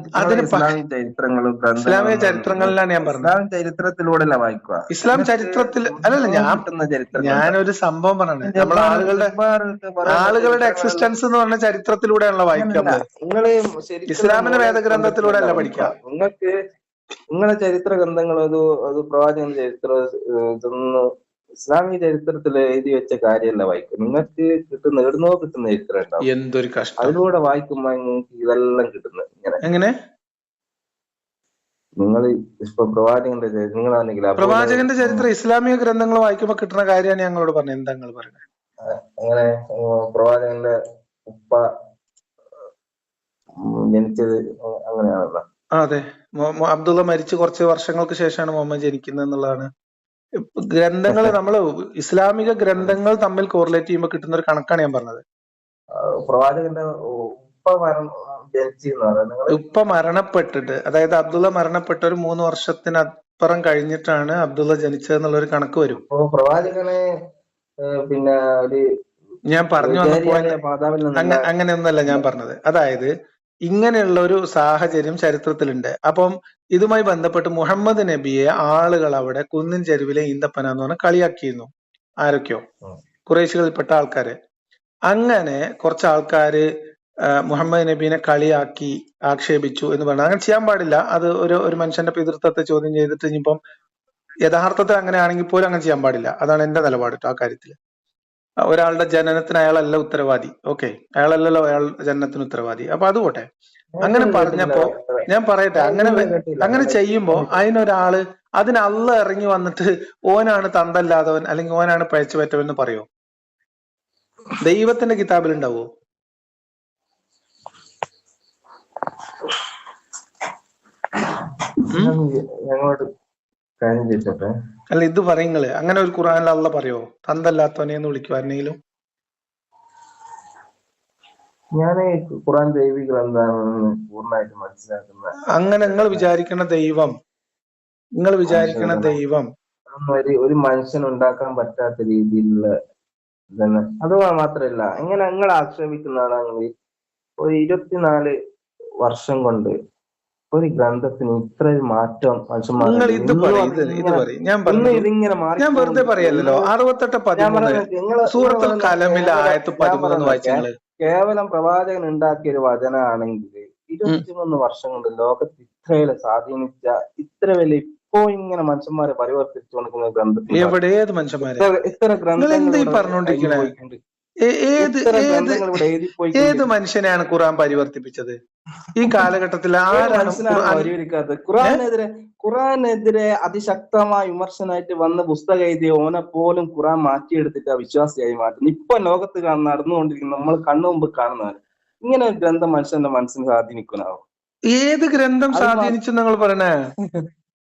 ചരിത്രങ്ങളിലാണ് ഞാൻ പറഞ്ഞത്. ചരിത്രത്തിലൂടെ വായിക്കുക. ഇസ്ലാം ചരിത്രത്തിൽ അല്ലല്ല, ഞാനൊരു സംഭവം പറഞ്ഞത്, നമ്മൾ ആളുകളുടെ എക്സിസ്റ്റൻസ് എന്ന് പറഞ്ഞ ചരിത്രത്തിലൂടെയാണല്ലോ വായിക്കുക നമ്മള്. ഇസ്ലാമിന്റെ വേദഗ്രന്ഥത്തിലൂടെ അല്ല പഠിക്കുക. നിങ്ങളെ ചരിത്ര ഗ്രന്ഥങ്ങൾ അത് പ്രവാചകൻ ചരിത്ര ഇതൊന്നും ഇസ്ലാമിക ചരിത്രത്തിൽ എഴുതി വെച്ച കാര്യമല്ല വായിക്കും. നിങ്ങൾക്ക് കിട്ടുന്ന എവിടുന്നോ കിട്ടുന്ന ചരിത്രം ഉണ്ടാവും, എന്തൊരു കഷ്ടം. അതിലൂടെ വായിക്കുമ്പോ നിങ്ങൾക്ക് ഇതെല്ലാം കിട്ടുന്നത് എങ്ങനെ? നിങ്ങൾ ഇപ്പൊ പ്രവാചകന്റെ ചരിത്രം ഇസ്ലാമിക ഗ്രന്ഥങ്ങൾ വായിക്കുമ്പോ കിട്ടുന്ന കാര്യമാണ് ഞങ്ങളോട് പറഞ്ഞത്. എന്താ നിങ്ങൾ പറയുന്നത്? അങ്ങനെ പ്രവാചകന്റെ ഉപ്പ ജനിച്ചത് അങ്ങനെയാണല്ലോ. അതെ, അബ്ദുള്ള മരിച്ച് കുറച്ച് വർഷങ്ങൾക്ക് ശേഷമാണ് മുഹമ്മദ് ജനിക്കുന്നത് എന്നുള്ളതാണ് ഗ്രന്ഥങ്ങൾ. നമ്മള് ഇസ്ലാമിക ഗ്രന്ഥങ്ങൾ തമ്മിൽ കോറിലേറ്റ് ചെയ്യുമ്പോൾ കിട്ടുന്ന ഒരു കണക്കാണ് ഞാൻ പറഞ്ഞത്. പ്രവാചകന്റെ ഉപ്പ മരണപ്പെട്ടിട്ട്, അതായത് അബ്ദുള്ള മരണപ്പെട്ട ഒരു 3 വർഷത്തിനപ്പുറം കഴിഞ്ഞിട്ടാണ് അബ്ദുള്ള ജനിച്ചത് എന്നുള്ളൊരു കണക്ക് വരും. പ്രവാചകനെ പിന്നെ ഞാൻ പറഞ്ഞു വന്ന പോയിന്റ് അങ്ങനെയൊന്നല്ല ഞാൻ പറഞ്ഞത്. അതായത് ഇങ്ങനെയുള്ള ഒരു സാഹചര്യം ചരിത്രത്തിലുണ്ട്. അപ്പം ഇതുമായി ബന്ധപ്പെട്ട് മുഹമ്മദ് നബിയെ ആളുകൾ അവിടെ കുന്നിൻ ചെരുവിലെ ഈന്തപ്പന എന്ന് പറഞ്ഞാൽ കളിയാക്കിയിരുന്നു. ആരൊക്കെയോ ഖുറൈശികളിൽപ്പെട്ട ആൾക്കാര്. അങ്ങനെ കുറച്ച് ആൾക്കാര് മുഹമ്മദ് നബീനെ കളിയാക്കി ആക്ഷേപിച്ചു എന്ന് പറഞ്ഞാൽ അങ്ങനെ ചെയ്യാൻ പാടില്ല. അത് ഒരു മനുഷ്യന്റെ പിതൃത്വത്തെ ചോദ്യം ചെയ്തിട്ട് ഇനിയിപ്പം യഥാർത്ഥത്തിൽ അങ്ങനെ ആണെങ്കിൽ പോലും അങ്ങനെ ചെയ്യാൻ പാടില്ല. അതാണ് എന്റെ നിലപാട് ആ കാര്യത്തിൽ. ഒരാളുടെ ജനനത്തിന് അയാളല്ല ഉത്തരവാദി. ഓക്കെ, അയാളല്ലല്ലോ അയാളുടെ ജനനത്തിന് ഉത്തരവാദി. അപ്പൊ അത് പോട്ടെ. അങ്ങനെ പറഞ്ഞപ്പോ ഞാൻ പറയട്ടെ, അങ്ങനെ ചെയ്യുമ്പോ അതിന് അള്ള ഇറങ്ങി വന്നിട്ട് ഓനാണ് തന്തല്ലാത്തവൻ അല്ലെങ്കിൽ ഓനാണ് പഴച്ചു പറ്റവൻ എന്ന് പറയോ? ദൈവത്തിന്റെ കിതാബിൽ ഉണ്ടാവോ? അല്ല, ഇത് പറയുങ്ങള് അങ്ങനെ ഒരു ഖുർആനിൽ അള്ള പറയോ തന്തല്ലാത്തവനെ എന്ന് വിളിക്കുവോ ആരെങ്കിലും? ഞാൻ ഖുർആൻ ദൈവിക എന്താണെന്ന് പൂർണ്ണമായിട്ട് മനസ്സിലാക്കുന്ന അങ്ങനെ നിങ്ങൾ വിചാരിക്കുന്ന ദൈവം ഒരു മനുഷ്യൻ ഉണ്ടാക്കാൻ പറ്റാത്ത രീതിയിലുള്ള ഇതന്നെ. അത് മാത്രല്ല, എങ്ങനെ നിങ്ങൾ ആക്ഷേപിക്കുന്നതാണെങ്കിൽ ഒരു 24 വർഷം കൊണ്ട് ഒരു ഗ്രന്ഥത്തിന് ഇത്ര മാറ്റം മനുഷ്യന്മാർ ഞാൻ വെറുതെ പറയല്ലോ. 68:13 സൂറത്തുൽ കലമിലെ ആയത്ത് 13 വായിച്ചത് കേവലം പ്രവാചകൻ ഉണ്ടാക്കിയ ഒരു വചനാണെങ്കിൽ 23 വർഷം കൊണ്ട് ലോകത്ത് ഇത്രയേറെ സ്വാധീനിച്ച ഇത്ര വലിയ ഇപ്പോ ഇങ്ങനെ മനുഷ്യന്മാരെ പരിവർത്തിച്ചു കൊടുക്കുന്ന ഗ്രന്ഥത്തിൽ ഏത് മനുഷ്യന്മാരെ ഇത്ര ഗ്രന്ഥങ്ങൾ പറഞ്ഞോണ്ടിരിക്കുന്നത്? ഏത് മനുഷ്യനെയാണ് ഖുർആൻ പരിവർത്തിപ്പിച്ചത് ഈ കാലഘട്ടത്തിൽ? ഖുർആനെതിരെ അതിശക്തമായ വിമർശനമായിട്ട് വന്ന പുസ്തകം എഴുതിയ ഓനെ പോലും ഖുർആൻ മാറ്റിയെടുത്തിട്ട് വിശ്വാസിയായി മാറ്റുന്നു. ഇപ്പൊ ലോകത്ത് നടന്നുകൊണ്ടിരിക്കുന്ന നമ്മൾ കണ്ണു മുമ്പ് കാണുന്നവർ ഇങ്ങനെ ഒരു ഗ്രന്ഥം മനുഷ്യന്റെ മനസ്സിന് സ്വാധീനിക്കുന്നാവോ? ഏത് ഗ്രന്ഥം അത് സ്വാധീനിച്ചു നിങ്ങൾ പറയണേ?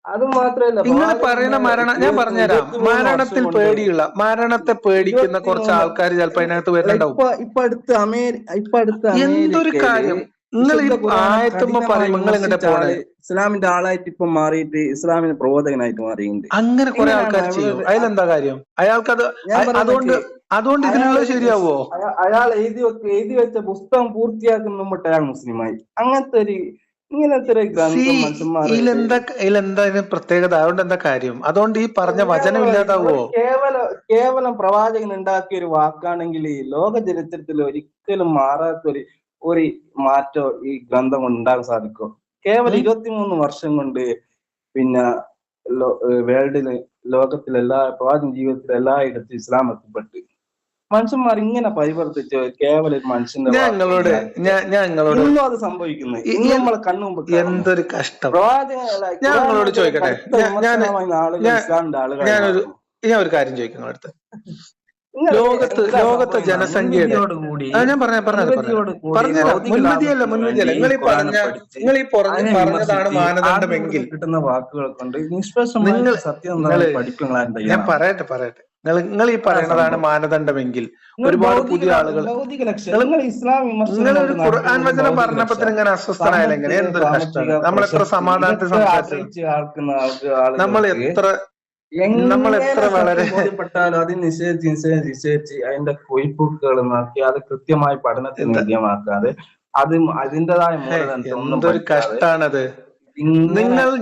അത് മാത്രല്ല, നിങ്ങൾ പ്രവാചകന്റെ പറയുന്ന ഞാൻ പറഞ്ഞുതരാം. 23 വർഷം കൊണ്ട് മരണത്തെ പേടിക്കുന്ന കുറച്ച് 23 ആൾക്കാർ ചിലപ്പോ അതിനകത്ത് അല്ല, വരുന്നുണ്ടാവും. ഇപ്പൊ അടുത്ത് എന്തൊരു അമേരിക്കയില് കാര്യം നിങ്ങൾ ഈ വിശുദ്ധ ഖുർആനെ ആയത്തുമ്പോ കഠിനമായി പറയും നിങ്ങൾ എങ്ങോട്ട് വിമർശിച്ച പോണേ? ആള് ഇസ്ലാമിന്റെ ആളായിട്ട് ഇപ്പൊ മാറിയിട്ട് ഇസ്ലാമിന്റെ പ്രബോധകനായിട്ട് മാറിയിട്ടുണ്ട്. അങ്ങനെ കുറെ എങ്ങനെയാണ് ആൾക്കാർ ചെയ്യും. അവരുടെ അതിലെന്താ കാര്യം? അയാൾക്കത് ഞാൻ അതുകൊണ്ട് പറയുന്നത് അതുകൊണ്ട് അയാൾ ഇതിനുള്ളത് ശരിയാവോ? അയാൾ എഴുതി വെച്ച പുസ്തകം പൂർത്തിയാക്കുന്ന മുമ്പ് അയാൾ മുസ്ലിമായി. ഇങ്ങനത്തെ ഒരു ഗ്രന്ഥം മനുഷ്യന്മാരെ ഇതിലെന്താ ഇതിന് പ്രത്യേകത? അതുകൊണ്ട് എന്താ കാര്യം? അതുകൊണ്ട് ഈ പറഞ്ഞ വചനം ഇല്ലാതാവോ? കേവലം പ്രവാചകൻ ഉണ്ടാക്കിയ ഒരു വാക്കാണെങ്കിൽ ഈ ലോക ചരിത്രത്തിൽ ഒരിക്കലും മാറാത്ത ഒരു മാറ്റം ഈ ഗ്രന്ഥം കൊണ്ട് ഉണ്ടാകാൻ സാധിക്കും. കേവലം 23 വർഷം കൊണ്ട് പിന്നെ വേൾഡില് ലോകത്തിലെല്ലാ പ്രവാചകൻ ജീവിതത്തിൽ എല്ലായിടത്തും ഇസ്ലാം എത്തിപ്പെട്ട് മനുഷ്യന്മാർ ഇങ്ങനെ പരിവർത്തിച്ച് കേവലം മനുഷ്യന്റെ ഇന്നും അത് സംഭവിക്കുന്നത്. ഇന്നും നമ്മളെ കണ്ണുമുമ്പ് എന്തൊരു കഷ്ടം. പ്രവാചകൻ ഞാൻ നിങ്ങളോട് ചോദിക്കട്ടെ, ഇസ്ലാമിന്റെ ആളുകൾ ഞാൻ ഒരു കാര്യം ചോദിക്കുന്നു അടുത്ത്. ലോകത്തെ ജനസംഖ്യയുടെ ഞാൻ മുൻവിധിയല്ല. നിങ്ങൾ ഈ പറഞ്ഞതാണ് മാനദണ്ഡമെങ്കിൽ കിട്ടുന്ന വാക്കുകൾ കൊണ്ട് സത്യം ഞാൻ പറയട്ടെ നിങ്ങൾ ഈ പറയുന്നതാണ് മാനദണ്ഡമെങ്കിൽ ഒരുപാട് പുതിയ ആളുകൾ നിങ്ങളൊരു ഖുർആൻ വചനം പറഞ്ഞപ്പോ ഇങ്ങനെ അസ്വസ്ഥനായാലും എങ്ങനെ? എന്തൊരു കഷ്ടമാണ്. നമ്മൾ എത്ര സമാധാനത്തിൽ സംസാരിച്ചു, നമ്മൾ എത്ര വളരെ ബോധ്യപ്പെട്ടാലും അത് നിശ്ചയിച്ച് അതിന്റെ കൊയ്പ്പുകൾ നോക്കി അത് കൃത്യമായി പഠനത്തിന് വിധേയമാക്കാതെ അതിൻ്റെതായ എന്തൊരു കഷ്ടാണത്.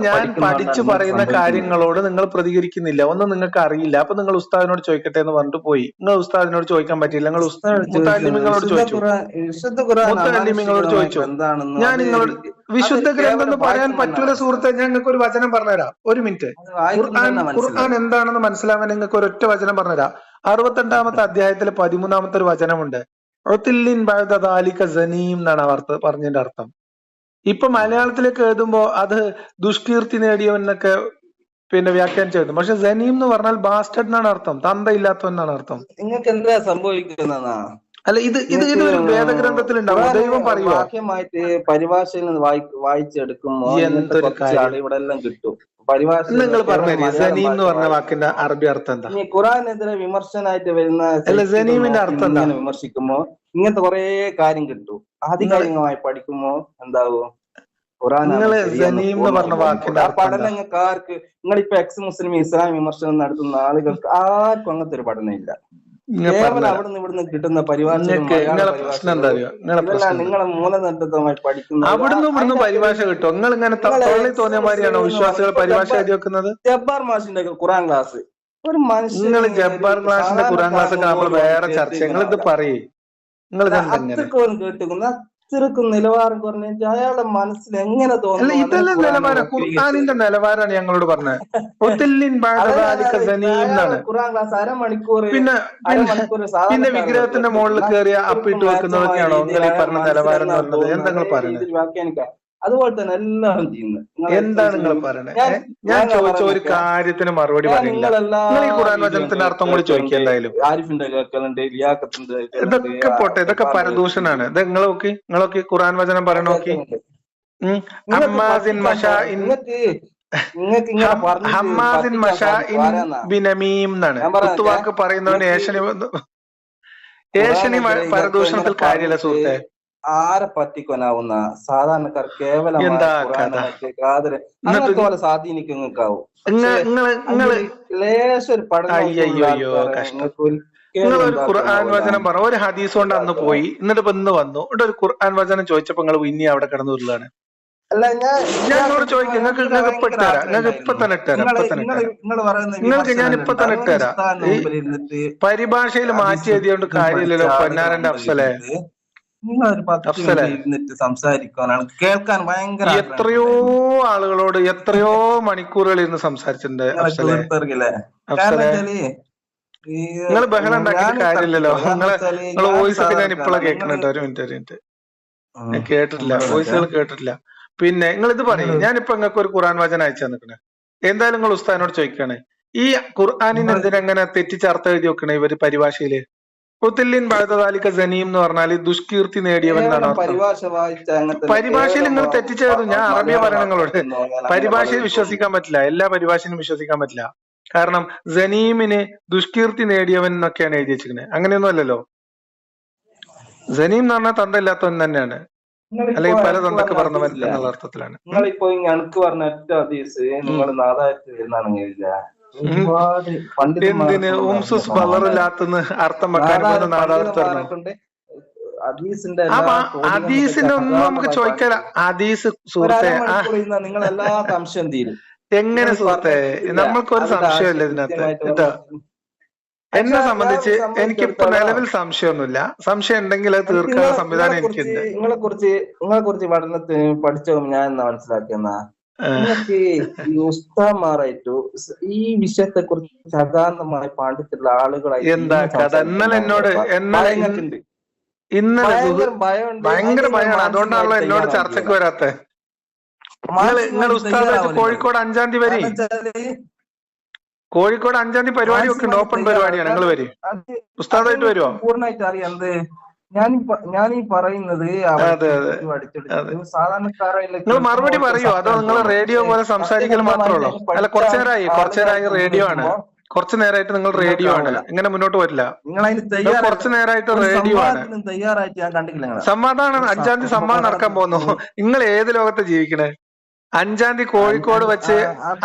ഞാൻ പഠിച്ചു പറയുന്ന കാര്യങ്ങളോട് നിങ്ങൾ പ്രതികരിക്കുന്നില്ല. ഒന്നും നിങ്ങൾക്ക് അറിയില്ല. അപ്പൊ നിങ്ങൾ ഉസ്താദിനോട് ചോദിക്കട്ടെ എന്ന് പറഞ്ഞിട്ട് പോയി. നിങ്ങൾ ഉസ്താദിനോട് ചോദിക്കാൻ പറ്റില്ല. നിങ്ങൾ മുത്തഅല്ലിമീങ്ങളോട് ചോദിച്ചു. ഞാൻ നിങ്ങളോട് വിശുദ്ധ ഗ്രന്ഥം എന്ന് പറയാൻ പറ്റൂല സുഹൃത്തെ. ഞാൻ നിങ്ങൾക്ക് ഒരു വചനം പറഞ്ഞുതരാം. ഒരു മിനിറ്റ്. ഖുർആൻ എന്താണെന്ന് മനസ്സിലാവാൻ നിങ്ങൾക്ക് ഒരൊറ്റ വചനം പറഞ്ഞുതരാം. 62-ാമത്തെ അധ്യായത്തിൽ 13-ാമത്തെ ഒരു വചനമുണ്ട്. എന്നാണ് പറഞ്ഞതിന്റെ അർത്ഥം. ഇപ്പൊ മലയാളത്തിലേക്ക് എഴുതുമ്പോ അത് ദുഷ്കീർത്തി നേടിയവനൊക്കെ വ്യാഖ്യാനിച്ചു എഴുതും. പക്ഷെ സനീം എന്ന് പറഞ്ഞാൽ ബാസ്റ്റഡ് എന്നാണ് അർത്ഥം, തന്തയില്ലാത്തവൻ എന്നാണ് അർത്ഥം. നിങ്ങൾക്ക് എന്താ സംഭവിക്കുന്ന? അല്ല, ഇത് ഒരു വേദഗ്രന്ഥത്തിൽ ഉണ്ടാവും. ദൈവം പറയുമോ? വാക്യമായിട്ട് പരിഭാഷയിൽ നിന്ന് വായിച്ചെടുക്കുമ്പോ ഇവിടെ എല്ലാം കിട്ടും. നിങ്ങൾ പറഞ്ഞ സനീം എന്ന് പറഞ്ഞ വാക്കിന്റെ അറബി അർത്ഥം എന്താ? ഖുർആനെതിരെ വിമർശനായിട്ട് വരുന്ന സനീമിന്റെ അർത്ഥം എന്താ? വിമർശിക്കുമ്പോ ഇങ്ങനത്തെ കുറെ കാര്യം കിട്ടും. ആധികാരികമായി പഠിക്കുമ്പോ എന്താവും? പഠനം നിങ്ങൾക്ക് ആർക്ക്? നിങ്ങളിപ്പോ മുസ്ലിം ഇസ്ലാം വിമർശനം നടത്തുന്ന ആളുകൾക്ക് ആർക്കും അങ്ങനത്തെ ഒരു പഠനം ഇല്ല. കേവലം അവിടുന്ന് ഇവിടുന്ന് കിട്ടുന്ന പരിഭാഷ നിങ്ങളെ മൂലനിർദ്ദമായി പഠിക്കുന്ന അവിടുന്ന് പരിഭാഷ കിട്ടും. നിങ്ങൾ ഇങ്ങനെ തോന്നിയ മാതിരിയാണോ വിശ്വാസികൾ പരിഭാഷ എഴുതി വെക്കുന്നത്? ജബ്ബാർ മാഷിന്റെ ഖുർആൻ ക്ലാസ് ഒരു മനുഷ്യൻ, നിങ്ങൾ ജബ്ബാർ ക്ലാസിന്റെ ഖുർആൻ ക്ലാസ് ഒക്കെ നമ്മൾ വേറെ ചർച്ച. നിങ്ങൾ ഇത് പറയും. നിങ്ങൾ കേട്ടുക്കുന്ന അത്രക്കും നിലവാരം കുറഞ്ഞിട്ട് അയാളുടെ മനസ്സിൽ എങ്ങനെ തോന്നുന്നു? ഇതെല്ലാം നിലവാരം. ഖുർആനിന്റെ നിലവാരമാണ് ഞങ്ങളോട് പറഞ്ഞത്. ഖുർആൻ ക്ലാസ് അരമണിക്കൂർ പിന്നെ വിഗ്രഹത്തിന്റെ മുകളിൽ കയറിയ അപ്പിട്ട് വെക്കുന്നതൊക്കെയാണോ നിങ്ങൾ ഈ പറഞ്ഞ നിലവാരം എന്ന് പറഞ്ഞത്? എന്താ പറയുന്നത്? വ്യാഖ്യാനിക്കാം. അതുപോലെ തന്നെ എല്ലാവരും ചെയ്യുന്നത്. എന്താണ് നിങ്ങൾ പറയണത്? ഞാൻ ചോദിച്ച ഒരു കാര്യത്തിന് മറുപടി പറയില്ല. നിങ്ങൾ ഈ ഖുർആൻ വചനത്തിന്റെ അർത്ഥം കൂടി ചോദിക്കുക. എന്തായാലും ആരിഫിന്റെ കേൾക്കലുണ്ട്, ലിയാഖത്തിന്റെ ഇതൊക്കെ പോട്ടെ. ഇതൊക്കെ പരദൂഷണാണ്. ഇത് നിങ്ങളൊക്കെ ഖുർആൻ വചനം പറയണ നോക്കി. എന്നാണ് കുത്തുവാക്ക് പറയുന്നവന് ഏഷണി പരദൂഷണത്തിൽ കാര്യമില്ല സുഹൃത്തെ. ആരെ പറ്റിക്കൊനാവുന്ന സാധാരണക്കാർ കേവലം സ്വാധീനിക്കാവും. ലേശൊരു ഖുർആൻ വചനം പറ. ഒരു ഹദീസ് കൊണ്ട് അന്ന് പോയി, എന്നിട്ട് ഇപ്പൊ ഇന്ന് വന്നു. ഒരു ഖുർആൻ വചനം ചോദിച്ചപ്പോ നിങ്ങൾ ഇനി അവിടെ കിടന്നു ഉരുളാണ്. ഞാനോട് ചോദിക്കാം. നിങ്ങൾക്ക് ഇപ്പൊ ഇട്ടുതരാം. നിങ്ങൾക്ക് ഇപ്പൊ തന്നെ ഇട്ടുതരാം. നിങ്ങൾക്ക് ഞാൻ ഇപ്പൊ തന്നെ ഇട്ടുതരാം. പരിഭാഷയിൽ മാറ്റി എഴുതിയോണ്ട് കാര്യമില്ലല്ലോ പൊന്നാരന്റെ അഫ്സലെ. സംസാരിക്കാനാണ് കേൾക്കാൻ ഭയങ്കര എത്രയോ ആളുകളോട് എത്രയോ മണിക്കൂറുകൾ ഇരുന്ന് സംസാരിച്ചിട്ടുണ്ട്. നിങ്ങൾ ബഹളം ഉണ്ടാക്കിയിട്ട് കാര്യമില്ലല്ലോ. നിങ്ങളെ വോയിസ് ഒക്കെ ഞാൻ ഇപ്പോഴാണ് കേൾക്കുന്നുണ്ട്. ഒരു മിനിറ്റ് ഞാൻ കേട്ടിട്ടില്ല, വോയിസുകൾ കേട്ടിട്ടില്ല. പിന്നെ നിങ്ങൾ ഇത് പറയും. ഞാനിപ്പോ നിങ്ങൾക്ക് ഒരു ഖുർആൻ വചനം അയച്ചു തന്നിക്കണേ. എന്തായാലും നിങ്ങൾ ഉസ്താദിനോട് ചോദിക്കണേ, ഈ ഖുർആനിന് എന്തിനെങ്ങനെ തെറ്റിച്ചർത്ഥം എഴുതി വെക്കണേ ഇവര് പരിഭാഷയില്? ഉത്തില്ലിൻ ബഅദദാലിക സനീം എന്ന് പറഞ്ഞാൽ ദുഷ്കീർത്തി നേടിയവൻ എന്നാണ് കേവലം അർത്ഥം. പരിഭാഷ വായിച്ച അങ്ങനെ പരിഭാഷയിൽ നിങ്ങൾ തെറ്റിച്ചത്, ഞാൻ അറബിയ മലയാളം പറയണം നിങ്ങളോട്. വാക്കുകളൊന്നും ഞാൻ അങ്ങനെ പരിഭാഷയിൽ വളരെ വിശ്വസിക്കാൻ പറ്റില്ല, എല്ലാ പരിഭാഷയിലും വിശ്വസിക്കാൻ പറ്റില്ല. കാരണം സനീമിന് ദുഷ്കീർത്തി നേടിയവൻ എന്നൊക്കെയാണ് എഴുതി വെച്ചിരിക്കുന്നത്. അങ്ങനെയൊന്നും അല്ലല്ലോ. സനീം എന്ന് പറഞ്ഞാൽ തന്തയില്ലാത്തവൻ തന്നെയാണ്, അല്ലെങ്കിൽ പല തന്തൊക്കെ പറഞ്ഞവൻ എന്നുള്ള അർത്ഥത്തിലാണ്. നിങ്ങളിപ്പോ എനിക്ക് പറഞ്ഞ ഒറ്റ ഹദീസ് നിങ്ങൾ നാദായത്ത് വരുന്നാണെങ്കിൽ ഒരുപാട് എന്തിന് ഉംസുസ് വളറില്ലാത്തെന്ന് അർത്ഥം വെക്കാൻ നാദാർത്ഥം ഹദീസിന്റെ ഹദീസിന്റെ ഒന്നും നമുക്ക് ചോദിക്കല. ഹദീസ് സുഹൃത്തെ നിങ്ങൾ എല്ലാ സംശയം തീരും. എങ്ങനെ സുഹൃത്തെ, നമ്മൾക്കൊരു സംശയമില്ല ഇതിനകത്ത് കേട്ടോ. എന്നെ സംബന്ധിച്ച് എനിക്കിപ്പോ നിലവിൽ സംശയമൊന്നുമില്ല. സംശയം ഉണ്ടെങ്കിൽ അത് തീർക്കാനുള്ള സംവിധാനം എനിക്കുണ്ട്. നിങ്ങളെ കുറിച്ച് പഠനത്തിന് പഠിച്ചോ ഞാൻ എന്നാ മനസ്സിലാക്കിയെന്നാ, നിങ്ങൾക്ക് ഈ ഉസ്താദ്മാരായിട്ടു ഈ വിഷയത്തെ കുറിച്ച് അഗാധമായ പാണ്ഡിത്യമുള്ള ആളുകളായി എന്താ കഥ? ഇന്നലെ എന്നോട് ഇന്നലെ ഭയങ്കര ഭയമാണ്. അതുകൊണ്ടാണല്ലോ എന്നോട് ചർച്ചക്ക് വരാത്ത. നിങ്ങൾ ഉസ്താദ് കോഴിക്കോട് 5-ാം തീയതി വരെ, കോഴിക്കോട് 5-ാം തീയതി പരിപാടി ഒക്കെ ഉണ്ട്, ഓപ്പൺ പരിപാടിയാണ്. നിങ്ങൾ വരും, ഉസ്താദായിട്ട് വരുമോ? പൂർണ്ണമായിട്ട് അറിയാം. ഞാൻ ഈ പറയുന്നത് സാധാരണക്കാരായില്ല. നിങ്ങൾ മറുപടി പറയോ അതോ നിങ്ങൾ റേഡിയോ പോലെ സംസാരിക്കൽ മാത്രമേ ഉള്ളൂ? അല്ല, കുറച്ചു നേരമായി റേഡിയോ ആണ്, കുറച്ചു നേരമായിട്ട് നിങ്ങൾ റേഡിയോ ആണ്, ഇങ്ങനെ മുന്നോട്ട് വരില്ല. കുറച്ചു നേരമായിട്ട് റേഡിയോ ആണ്. തയ്യാറായിട്ട് ഞാൻ കണ്ടിട്ടില്ല. സംവാദമാണ് 5-ാം തീയതി സംവാദം നടക്കാൻ പോകുന്നു. നിങ്ങൾ ഏത് ലോകത്ത് ജീവിക്കണേ? 5-ാം തീയതി കോഴിക്കോട് വെച്ച്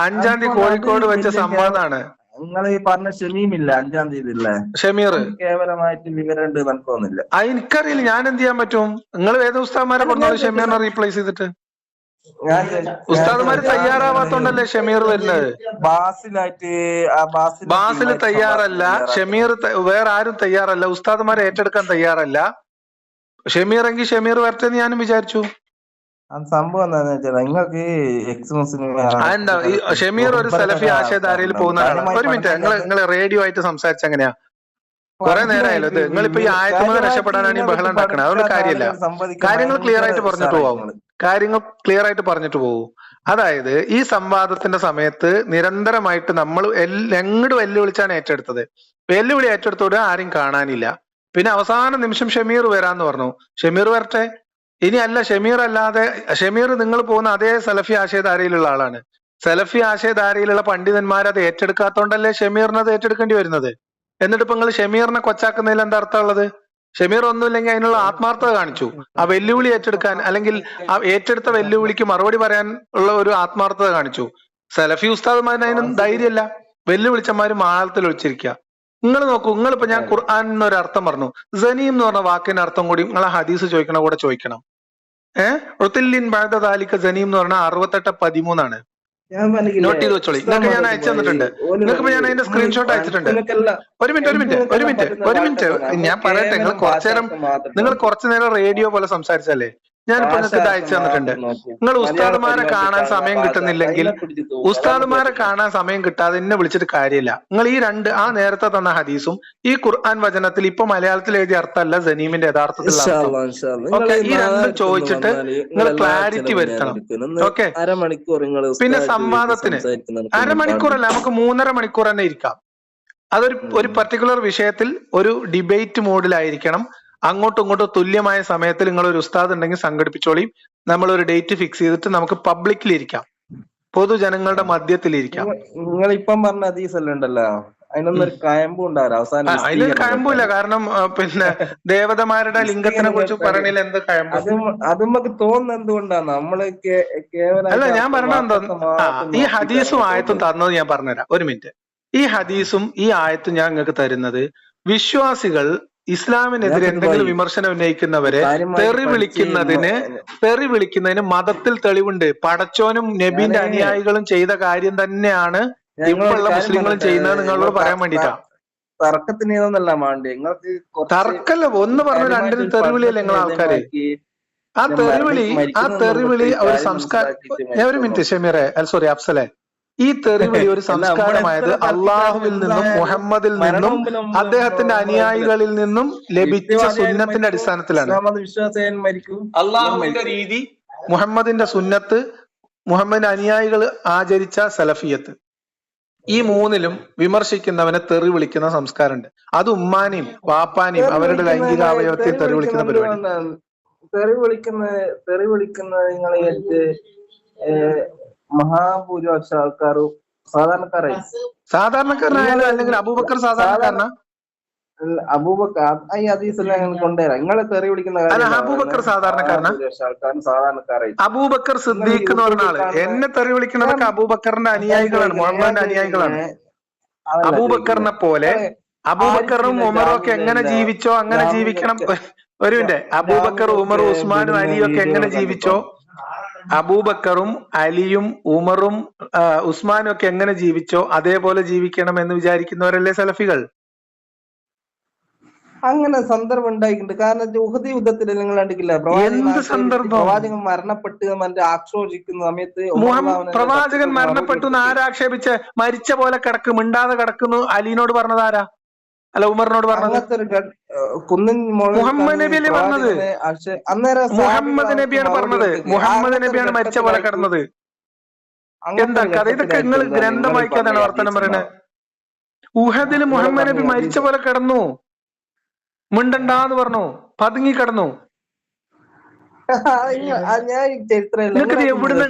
5-ാം തീയതി കോഴിക്കോട് വെച്ച സംവാദമാണ്. നിങ്ങൾ ഈ പറഞ്ഞ ഷമീമില്ല 5-ാം തീയതി ഇല്ലേ? ഷമീർ കേവലമായിട്ട് വിവരമുണ്ട് മനസ്സിലാവുന്നില്ല. എനിക്കറിയില്ല, ഞാൻ എന്ത് ചെയ്യാൻ പറ്റും? നിങ്ങൾ വേദ ഉസ്താദ്മാരെ പറഞ്ഞോളൂ ഷമീറിനെ റീപ്ലേസ് ചെയ്തിട്ട്. ഉസ്താദ്മാര് തയ്യാറാവാത്തോണ്ടല്ലേ ഷമീർ വരുന്നത്. ബാസിൽ തയ്യാറല്ല, ഷമീർ വേറെ ആരും തയ്യാറല്ല, ഉസ്താദ്മാരെ ഏറ്റെടുക്കാൻ തയ്യാറല്ല. ഷമീർ എങ്കിൽ ഷമീർ വരട്ടെന്ന് ഞാനും വിചാരിച്ചു. സംഭവം എന്താന്ന് വെച്ചാൽ നിങ്ങൾക്ക് ഷമീർ ഒരു സലഫി ആശയധാരയിൽ പോകുന്ന ആളാണ്. ഒരു മിനിറ്റ്, നിങ്ങൾ റേഡിയോ ആയിട്ട് സംസാരിച്ച എങ്ങനെയാ? കുറെ നേരമായല്ലോ ഇത്. നിങ്ങളിപ്പോ ഈ ആയത്തുമ്പോൾ രക്ഷപ്പെടാനാണ് ഈ ബഹളം ഉണ്ടാക്കണത്. അതുകൊണ്ട് കാര്യമില്ല. കാര്യങ്ങൾ ക്ലിയർ ആയിട്ട് പറഞ്ഞിട്ട് പോകും. അതായത് ഈ സംവാദത്തിന്റെ സമയത്ത് നിരന്തരമായിട്ട് നമ്മൾ എങ്ങോട്ട് വെല്ലുവിളിച്ചാണ് ഏറ്റെടുത്തത്. വെല്ലുവിളി ഏറ്റെടുത്തോടെ ആരും കാണാനില്ല. പിന്നെ അവസാന നിമിഷം ഷമീർ വരാന്ന് പറഞ്ഞു. ഷമീർ വരട്ടെ. ഇനി അല്ല, ഷമീർ അല്ലാതെ, ഷമീർ നിങ്ങൾ പോകുന്ന അതേ സലഫി ആശയധാരയിലുള്ള ആളാണ്. സലഫി ആശയധാരയിലുള്ള പണ്ഡിതന്മാർ അത് ഏറ്റെടുക്കാത്തോണ്ടല്ലേ ഷമീറിന് അത് ഏറ്റെടുക്കേണ്ടി വരുന്നത്. എന്നിട്ട് ഇപ്പൊ നിങ്ങൾ ഷമീറിനെ കൊച്ചാക്കുന്നതിൽ എന്താ അർത്ഥമുള്ളത്? ഷമീർ ഒന്നുമില്ലെങ്കിൽ അതിനുള്ള ആത്മാർത്ഥത കാണിച്ചു. ആ വെല്ലുവിളി ഏറ്റെടുക്കാൻ, അല്ലെങ്കിൽ ആ ഏറ്റെടുത്ത വെല്ലുവിളിക്ക് മറുപടി പറയാൻ ഉള്ള ഒരു ആത്മാർത്ഥത കാണിച്ചു. സലഫി ഉസ്താദുമാരിന് അതിനും ധൈര്യമല്ല. വെല്ലുവിളിച്ചമാര് മാളത്തിൽ ഒളിച്ചിരിക്കുക. നിങ്ങൾ നോക്കൂ, നിങ്ങളിപ്പോ ഞാൻ ഖുർആൻ എന്നൊരു അർത്ഥം പറഞ്ഞു, സനീം എന്ന് പറഞ്ഞ വാക്കിന്റെ അർത്ഥം കൂടി നിങ്ങളെ ഹദീസ് ചോദിക്കണ കൂടെ ചോദിക്കണം. ഉത്തില്ലിൻ ബഅദദാലിക സനീം എന്ന് പറഞ്ഞാൽ 68:13 നോട്ട് ചെയ്ത് വെച്ചോളി. നിങ്ങൾക്ക് ഞാൻ അയച്ചു തന്നിട്ടുണ്ട്. നിങ്ങൾക്ക് ഞാൻ അതിന്റെ സ്ക്രീൻഷോട്ട് അയച്ചിട്ടുണ്ട്. ഒരു മിനിറ്റ് ഞാൻ പറയട്ടെ. നിങ്ങൾ കുറച്ചു നേരം റേഡിയോ പോലെ സംസാരിച്ചല്ലേ. ഞാനിപ്പോ നിങ്ങൾക്ക് ഇത് അയച്ചു തന്നിട്ടുണ്ട്. നിങ്ങൾ ഉസ്താദുമാരെ കാണാൻ സമയം കിട്ടുന്നില്ലെങ്കിൽ, ഉസ്താദുമാരെ കാണാൻ സമയം കിട്ടാതെ എന്നെ വിളിച്ചിട്ട് കാര്യമില്ല. നിങ്ങൾ ഈ ആ നേരത്തെ തന്ന ഹദീസും ഈ ഖുർആൻ വചനത്തിൽ ഇപ്പൊ മലയാളത്തിൽ എഴുതിയ അർത്ഥമല്ല സനീമിന്റെ യഥാർത്ഥത്തിലുള്ള അർത്ഥം. ഓക്കെ, ഈ രണ്ടും ചോദിച്ചിട്ട് നിങ്ങൾ ക്ലാരിറ്റി വരുത്തണം. ഓക്കെ. പിന്നെ സംവാദത്തിന് അരമണിക്കൂറല്ല, നമുക്ക് 3.5 മണിക്കൂർ തന്നെ ഇരിക്കാം. ഒരു പർട്ടിക്കുലർ വിഷയത്തിൽ ഒരു ഡിബേറ്റ് മോഡിലായിരിക്കണം. അങ്ങോട്ടും ഇങ്ങോട്ടും തുല്യമായ സമയത്തിൽ നിങ്ങൾ ഒരു ഉസ്താദ് ഉണ്ടെങ്കിൽ സംഘടിപ്പിച്ചോളി. നമ്മൾ ഒരു ഡേറ്റ് ഫിക്സ് ചെയ്തിട്ട് നമുക്ക് പബ്ലിക്കിൽ ഇരിക്കാം, പൊതുജനങ്ങളുടെ മധ്യത്തിൽ ഇരിക്കാം. നിങ്ങൾ ഇപ്പം പറഞ്ഞ ഹദീസല്ലേ ഉണ്ടല്ലോ, അതിനൊന്നൊരു കയമ്പും ഉണ്ടാവില്ല. അവസാനം അതിലൊരു കയമ്പില്ല. കാരണം പിന്നെ ദേവതമാരുടെ ലിംഗത്തിനെ കുറിച്ച് പറയണില്ല. എന്ത് കയമ്പ്? അത് നമുക്ക് തോന്നുന്നത് എന്തുകൊണ്ടാണ്? നമ്മള് അല്ല, ഞാൻ പറഞ്ഞ എന്തോ, ഈ ഹദീസും ആയത്തും തന്നത് ഞാൻ പറഞ്ഞുതരാം. ഒരു മിനിറ്റ്. ഈ ഹദീസും ഈ ആയത്തും ഞാൻ നിങ്ങൾക്ക് തരുന്നത്, വിശ്വാസികൾ ഇസ്ലാമിനെതിരെ എന്തെങ്കിലും വിമർശനം ഉന്നയിക്കുന്നവരെ തെറി വിളിക്കുന്നതിന് മതത്തിൽ തെളിവുണ്ട്. പടച്ചോനും നബീന്റെ അനുയായികളും ചെയ്ത കാര്യം തന്നെയാണ് ഇപ്പോഴുള്ള മുസ്ലിങ്ങളും ചെയ്യുന്നത് നിങ്ങളോട് പറയാൻ വേണ്ടിട്ടാ. തർക്കല്ല, ഒന്ന് പറഞ്ഞു രണ്ടിനും തെറിവിളിയല്ലേ നിങ്ങൾ ആൾക്കാര്. ആ തെറിവിളി ഒരു സംസ്കാരം. ഒരു മിനിറ്റ് ഷമീറെ, സോറി അഫ്സലെ, ഈ തെറിവിളി ഒരു സംസ്കാരമായത് അള്ളാഹുവിൽ നിന്നും മുഹമ്മദിൽ നിന്നും അദ്ദേഹത്തിന്റെ അനുയായികളിൽ നിന്നും ലഭിച്ച സുന്നത്തിന്റെ അടിസ്ഥാനത്തിലാണ്. അള്ളാഹുവിന്റെ രീതി, മുഹമ്മദിന്റെ സുന്നത്ത്, മുഹമ്മദിന്റെ അനുയായികൾ ആചരിച്ച സലഫിയത്ത്. ഈ മൂന്നിലും വിമർശിക്കുന്നവനെ തെറി വിളിക്കുന്ന സംസ്കാരമുണ്ട്. അത് ഉമ്മാനെയും വാപ്പാനെയും തെറി അവരുടെ വിളിക്കുന്ന ലൈംഗിക അവയവത്തെയും തെറി വിളിക്കുന്ന പരിപാടി. തെറി വിളിക്കുന്ന നിങ്ങളെ മഹാഭൂരിപക്ഷ ആൾക്കാരും സാധാരണക്കാരായി. സാധാരണക്കാരനായാലും അല്ലെങ്കിൽ അബൂബക്കർ സാധാരണക്കാരനാ? അബൂബക്കർ ഈ ഹദീസെല്ലാം കൊണ്ടുവരാം. നിങ്ങളെ തെറി വിളിക്കുന്ന അല്ല, അബൂബക്കർ സാധാരണക്കാരനാ? ആൾക്കാരും സാധാരണക്കാരായി. അബൂബക്കർ സിദ്ദീഖ് എന്ന് പറഞ്ഞ ആള് എന്നെ തെറി വിളിക്കുന്നതൊക്കെ അബൂബക്കറിന്റെ അനുയായികളാണ്, മുഹമ്മദിന്റെ അനുയായികളാണ്. അബൂബക്കറിനെ പോലെ അബൂബക്കറും ഉമറും ഒക്കെ എങ്ങനെ ജീവിച്ചോ അങ്ങനെ ജീവിക്കണം. ഒരു മിനിറ്റ്, അബൂബക്കർ ഉമറും ഉസ്മാനും അലിയും ഒക്കെ എങ്ങനെ ജീവിച്ചോ, അബൂബക്കറും അലിയും ഉമറും ഉസ്മാനും ഒക്കെ എങ്ങനെ ജീവിച്ചോ അതേപോലെ ജീവിക്കണം എന്ന് വിചാരിക്കുന്നവരല്ലേ സലഫികൾ? അങ്ങനെ സന്ദർഭം ഉണ്ടായിട്ടുണ്ട്. കാരണം ഉഹദ് യുദ്ധത്തിൽ നിങ്ങൾ കണ്ടിട്ടില്ല, എന്ത് സന്ദർഭം? പ്രവാചകൻ മരണപ്പെട്ട് ആക്ഷോഭിക്കുന്ന സമയത്ത് പ്രവാചകൻ മരണപ്പെട്ടു എന്ന് ആരാക്ഷേപിച്ച് മരിച്ച പോലെ കിടക്ക് മിണ്ടാതെ കിടക്കുന്നു അലിനോട് പറഞ്ഞത് ആരാ? അല്ല, ഉമറിനോട് പറഞ്ഞത് കുന്നിൻ മുഹമ്മദ് നബി അല്ലേ പറഞ്ഞത്? മുഹമ്മദ് നബിയാണ് പറഞ്ഞത്. മുഹമ്മദ് നബിയാണ് മരിച്ച പോലെ കിടന്നത്. എന്താ കഥ? ഇതൊക്കെ നിങ്ങൾ ഗ്രന്ഥം വായിക്കാതാണ് വർത്തമാനം പറയണത്. ഉഹദില് മുഹമ്മദ് നബി മരിച്ച പോലെ കിടന്നു, മിണ്ടണ്ടാന്ന് പറഞ്ഞു, പതുങ്ങി കിടന്നു. നിങ്ങൾക്ക്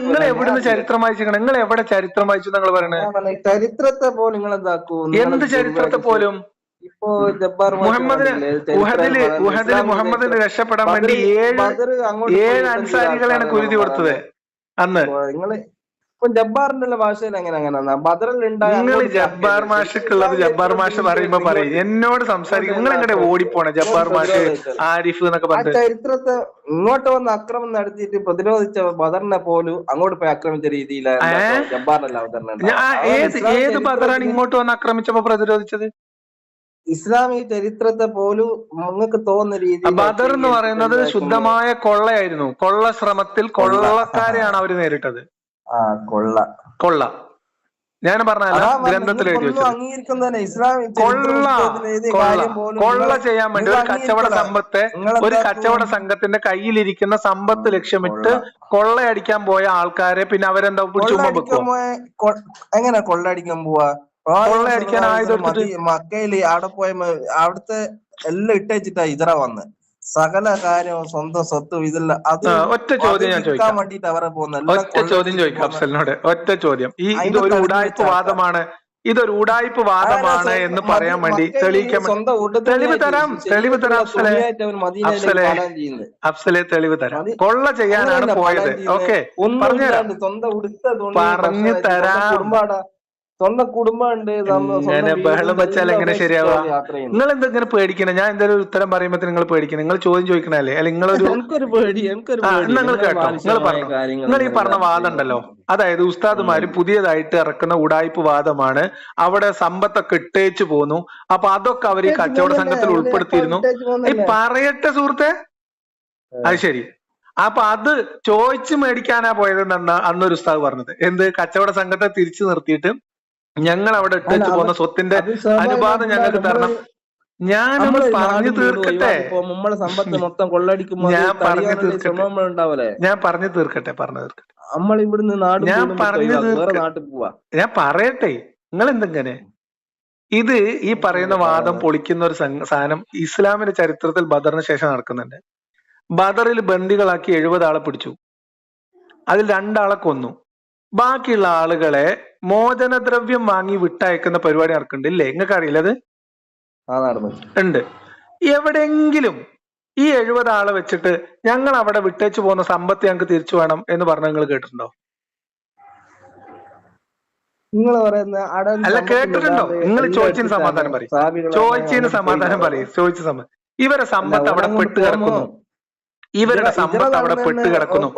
നിങ്ങൾ എവിടുന്ന് ചരിത്രം വായിച്ചിരിക്കണം? നിങ്ങൾ എവിടെ ചരിത്രം വായിച്ചു നിങ്ങൾ പറയണേ? ചരിത്രത്തെ പോലും നിങ്ങൾ എന്താക്കൂ? എന്ത് ചരിത്രത്തെ പോലും? ഇപ്പോ ജബ്ബാർ മുഹമ്മദിന് രക്ഷപ്പെടാൻ വേണ്ടി ഏഴ് അൻസാരികളാണ് കുരുതി കൊടുത്തത് അന്ന്. നിങ്ങള് ഇപ്പൊ ജബ്ബാറിന്റെ ഭാഷയിൽ അങ്ങനെ ബദറിൽ നിങ്ങൾ ജബ്ബാർ മാഷക്കുള്ളത് ജബ്ബാർ മാഷ് പറയുമ്പോ പറയും, എന്നോട് സംസാരിക്കും. നിങ്ങൾ എങ്ങനെ ഓടിപ്പോണേ ജബ്ബാർ മാഷ് ആരിഫ് എന്നൊക്കെ പറഞ്ഞു? ചരിത്രത്തെ ഇങ്ങോട്ട് വന്ന് ആക്രമണം നടത്തിയിട്ട് പ്രതിരോധിച്ച ബദറിനെ പോലും അങ്ങോട്ട് പോയി ആക്രമിച്ച രീതിയിലാണ് ജബ്ബാറിന്റെ അവതരണം. ഏത് ബദറാണ് ഇങ്ങോട്ട് വന്ന് ആക്രമിച്ചപ്പോ പ്രതിരോധിച്ചത്? ഇസ്ലാമിക ചരിത്രത്തെ പോലും നിങ്ങൾക്ക് തോന്നുന്ന രീതി. ബദർ എന്ന് പറയുന്നത് ശുദ്ധമായ കൊള്ളയായിരുന്നു. കൊള്ള ശ്രമത്തിൽ കൊള്ളക്കാരെയാണ് അവര് നേരിട്ടത്. കൊള്ള ഞാൻ പറഞ്ഞല്ല, ഗ്രന്ഥത്തിൽ എഴുതി വെച്ചത്. കൊള്ള ചെയ്യാൻ വേണ്ടി ഒരു കച്ചവട സംഘത്തിന്റെ കയ്യിലിരിക്കുന്ന സമ്പത്ത് ലക്ഷ്യമിട്ട് കൊള്ളയടിക്കാൻ പോയ ആൾക്കാരെ പിന്നെ അവരെന്താ പിടിച്ചുമ്പോ വെക്കും? എങ്ങനെ കൊള്ളയടിക്കാൻ പോവാ? കൊള്ളയടിക്കാൻ ആയുധം മക്കയില് അവിടെ പോയ അവിടുത്തെ എല്ലാം ഇട്ടേച്ചിട്ടാ ഇതറ വന്ന് സകല കാര്യവും സ്വന്തം സ്വത്തും ഇതെല്ലാം അത് ഒറ്റ ചോദ്യം ഞാൻ ചോദിക്കാൻ വേണ്ടിട്ട് അവരെ പോകുന്നത്. ഒറ്റ ചോദ്യം ചോദിക്കാം അഫ്സലിനോട്, ഒറ്റ ചോദ്യം. ഇതൊരു ഉടായ്പ വാദമാണ്, ഇതൊരു ഉടായ്പ വാദമാണ് എന്ന് പറയാൻ വേണ്ടി തെളിയിക്കാൻ തെളിവ് തരാം അഫ്സലെ തെളിവ് തരാം. കൊള്ള ചെയ്യാനാണ് പോയത്. ഓക്കെ, പറഞ്ഞു തരാം. സ്വന്തം കുടുംബമുണ്ട്. ഇങ്ങനെ ബഹളം വെച്ചാൽ എങ്ങനെ ശരിയാവുക? നിങ്ങൾ എന്തെങ്കിലും പേടിക്കണം? ഞാൻ എന്തെങ്കിലും ഒരു ഉത്തരം പറയുമ്പോ നിങ്ങൾ പേടിക്കണം? നിങ്ങൾ ചോദ്യം ചോദിക്കണല്ലേ? അല്ലെ നിങ്ങളൊരു നിങ്ങൾ കേട്ടോ, നിങ്ങൾ പറഞ്ഞു. നിങ്ങൾ ഈ പറഞ്ഞ വാദം ഉണ്ടല്ലോ, അതായത് ഉസ്താദുമാര് പുതിയതായിട്ട് ഇറക്കുന്ന ഉടായ്പ വാദമാണ്. അവിടെ സമ്പത്തൊക്കെ ഇട്ടേച്ചു പോന്നു. അപ്പൊ അതൊക്കെ അവർ ഈ കച്ചവട സംഘത്തിൽ ഉൾപ്പെടുത്തിയിരുന്നു. ഈ പറയട്ടെ സുഹൃത്തെ, അത് ശരി. അപ്പൊ അത് ചോദിച്ചു മേടിക്കാനാ പോയതെന്നാ അന്നൊരു ഉസ്താദ് പറഞ്ഞത്. എന്ത്? കച്ചവട സംഘത്തെ തിരിച്ചു നിർത്തിയിട്ട് ഞങ്ങൾ അവിടെ ഇട്ടു പോകുന്ന സ്വത്തിന്റെ അനുപാതം ഞങ്ങൾക്ക് തരണം. ഞാനൊന്ന് പറഞ്ഞു തീർക്കട്ടെ, ഞാൻ പറഞ്ഞു തീർക്കട്ടെ. ഞാൻ പറയട്ടെ, നിങ്ങൾ എന്തെങ്ങനെ ഇത് ഈ പറയുന്ന വാദം പൊളിക്കുന്ന ഒരു സാധനം ഇസ്ലാമിന്റെ ചരിത്രത്തിൽ ബദറിന് ശേഷം നടക്കുന്നുണ്ട്. ബദറിൽ ബന്ദികളാക്കി 70 ആളെ പിടിച്ചു, അതിൽ 2 ആളെ കൊന്നു. ബാക്കിയുള്ള ആളുകളെ മോചനദ്രവ്യം വാങ്ങി വിട്ടയക്കുന്ന പരിപാടി നടക്കുന്നുണ്ട്, ഇല്ലേ? നിങ്ങൾക്ക് അറിയില്ല അത്? ഉണ്ട്. എവിടെയെങ്കിലും ഈ 70 ആളെ വെച്ചിട്ട് ഞങ്ങൾ അവിടെ വിട്ടേച്ചു പോകുന്ന സമ്പത്ത് ഞങ്ങൾക്ക് തിരിച്ചു വേണം എന്ന് പറഞ്ഞ നിങ്ങൾ കേട്ടിട്ടുണ്ടോ? അല്ല, കേട്ടിട്ടുണ്ടോ? നിങ്ങൾ ചോദിച്ചതിന് സമാധാനം പറയും, ഇവരെ സമ്പത്ത് അവിടെ പെട്ട് കിടക്കുന്നു, ഇവരുടെ സമ്പത്ത് അവിടെ പെട്ട് കിടക്കുന്നു.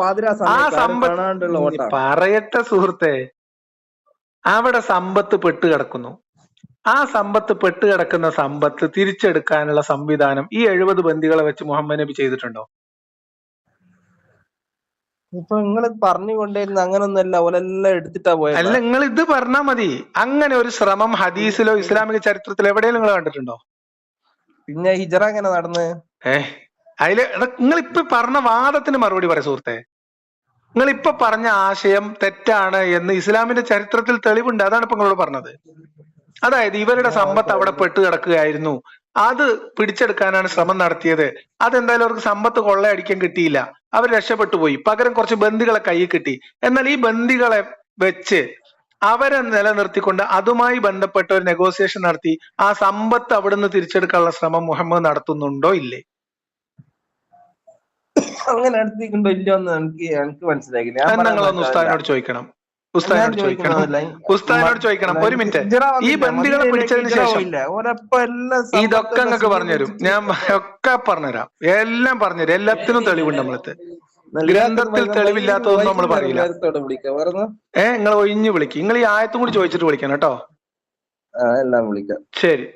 ആ സമ്പത്ത് പറയട്ടെ സുഹൃത്തെ, അവിടെ സമ്പത്ത് പെട്ട് കിടക്കുന്നു. ആ സമ്പത്ത് പെട്ട് കിടക്കുന്ന സമ്പത്ത് തിരിച്ചെടുക്കാനുള്ള സംവിധാനം ഈ 70 ബന്ദികളെ വെച്ച് മുഹമ്മദ് നബി ചെയ്തിട്ടുണ്ടോ? ഇപ്പൊ നിങ്ങൾ പറഞ്ഞുകൊണ്ടിരുന്ന അങ്ങനൊന്നല്ല, ഓലെല്ലാം എടുത്തിട്ടാ പോയത്. അല്ല, നിങ്ങൾ ഇത് പറഞ്ഞാ മതി. അങ്ങനെ ഒരു ശ്രമം ഹദീസിലോ ഇസ്ലാമിക ചരിത്രത്തിലോ എവിടെയെങ്കിലും നിങ്ങൾ കണ്ടിട്ടുണ്ടോ? പിന്നെ ഹിജറ എങ്ങനെ നടന്ന്? അതില് നിങ്ങൾ ഇപ്പൊ പറഞ്ഞ വാദത്തിന് മറുപടി പറയാം സുഹൃത്തെ. നിങ്ങൾ ഇപ്പൊ പറഞ്ഞ ആശയം തെറ്റാണ് എന്ന് ഇസ്ലാമിന്റെ ചരിത്രത്തിൽ തെളിവുണ്ട്. അതാണ് ഇപ്പൊ നിങ്ങളോട് പറഞ്ഞത്. അതായത് ഇവരുടെ സമ്പത്ത് അവിടെ പെട്ട് കിടക്കുകയായിരുന്നു, അത് പിടിച്ചെടുക്കാനാണ് ശ്രമം നടത്തിയത്. അതെന്തായാലും അവർക്ക് സമ്പത്ത് കൊള്ളയടിക്കാൻ കിട്ടിയില്ല, അവർ രക്ഷപ്പെട്ടു പോയി. പകരം കുറച്ച് ബന്ദികളെ കയ്യിൽ കിട്ടി. എന്നാൽ ഈ ബന്ദികളെ വെച്ച് അവരെ നിലനിർത്തിക്കൊണ്ട് അതുമായി ബന്ധപ്പെട്ട ഒരു നെഗോസിയേഷൻ നടത്തി ആ സമ്പത്ത് അവിടുന്ന് തിരിച്ചെടുക്കാനുള്ള ശ്രമം മുഹമ്മദ് നടത്തുന്നുണ്ടോ ഇല്ലേ? അങ്ങനെ നടത്തിയിട്ടുണ്ടോ ഇല്ലയോന്ന് എനിക്ക് മനസ്സിലാക്കില്ല. ഞാൻ നിങ്ങളൊന്ന് ഉസ്താദിനോട് ചോദിക്കണം, ഉസ്താദിനോട് ചോദിക്കണം, ഉസ്താദിനോട് ചോദിക്കണം. ഒരു മിനിറ്റ്. ഈ ബന്ദികളെ പിടിച്ചതിന് ശേഷം ഇതൊക്കെ നിങ്ങൾക്ക് പറഞ്ഞുതരും, ഞാൻ ഒക്കെ പറഞ്ഞുതരാം, എല്ലാം പറഞ്ഞുതരും, എല്ലാത്തിനും തെളിവുണ്ട് നമ്മളത്. ഗ്രന്ഥത്തിൽ തെളിവില്ലാത്തതൊന്നും നമ്മൾ പറയില്ല. നിങ്ങൾ ഒഴിഞ്ഞു വിളിക്കും. നിങ്ങൾ ഈ ആയത്തും കൂടി ചോദിച്ചിട്ട് വിളിക്കണം കേട്ടോ. എല്ലാം വിളിക്കാം. ശരി.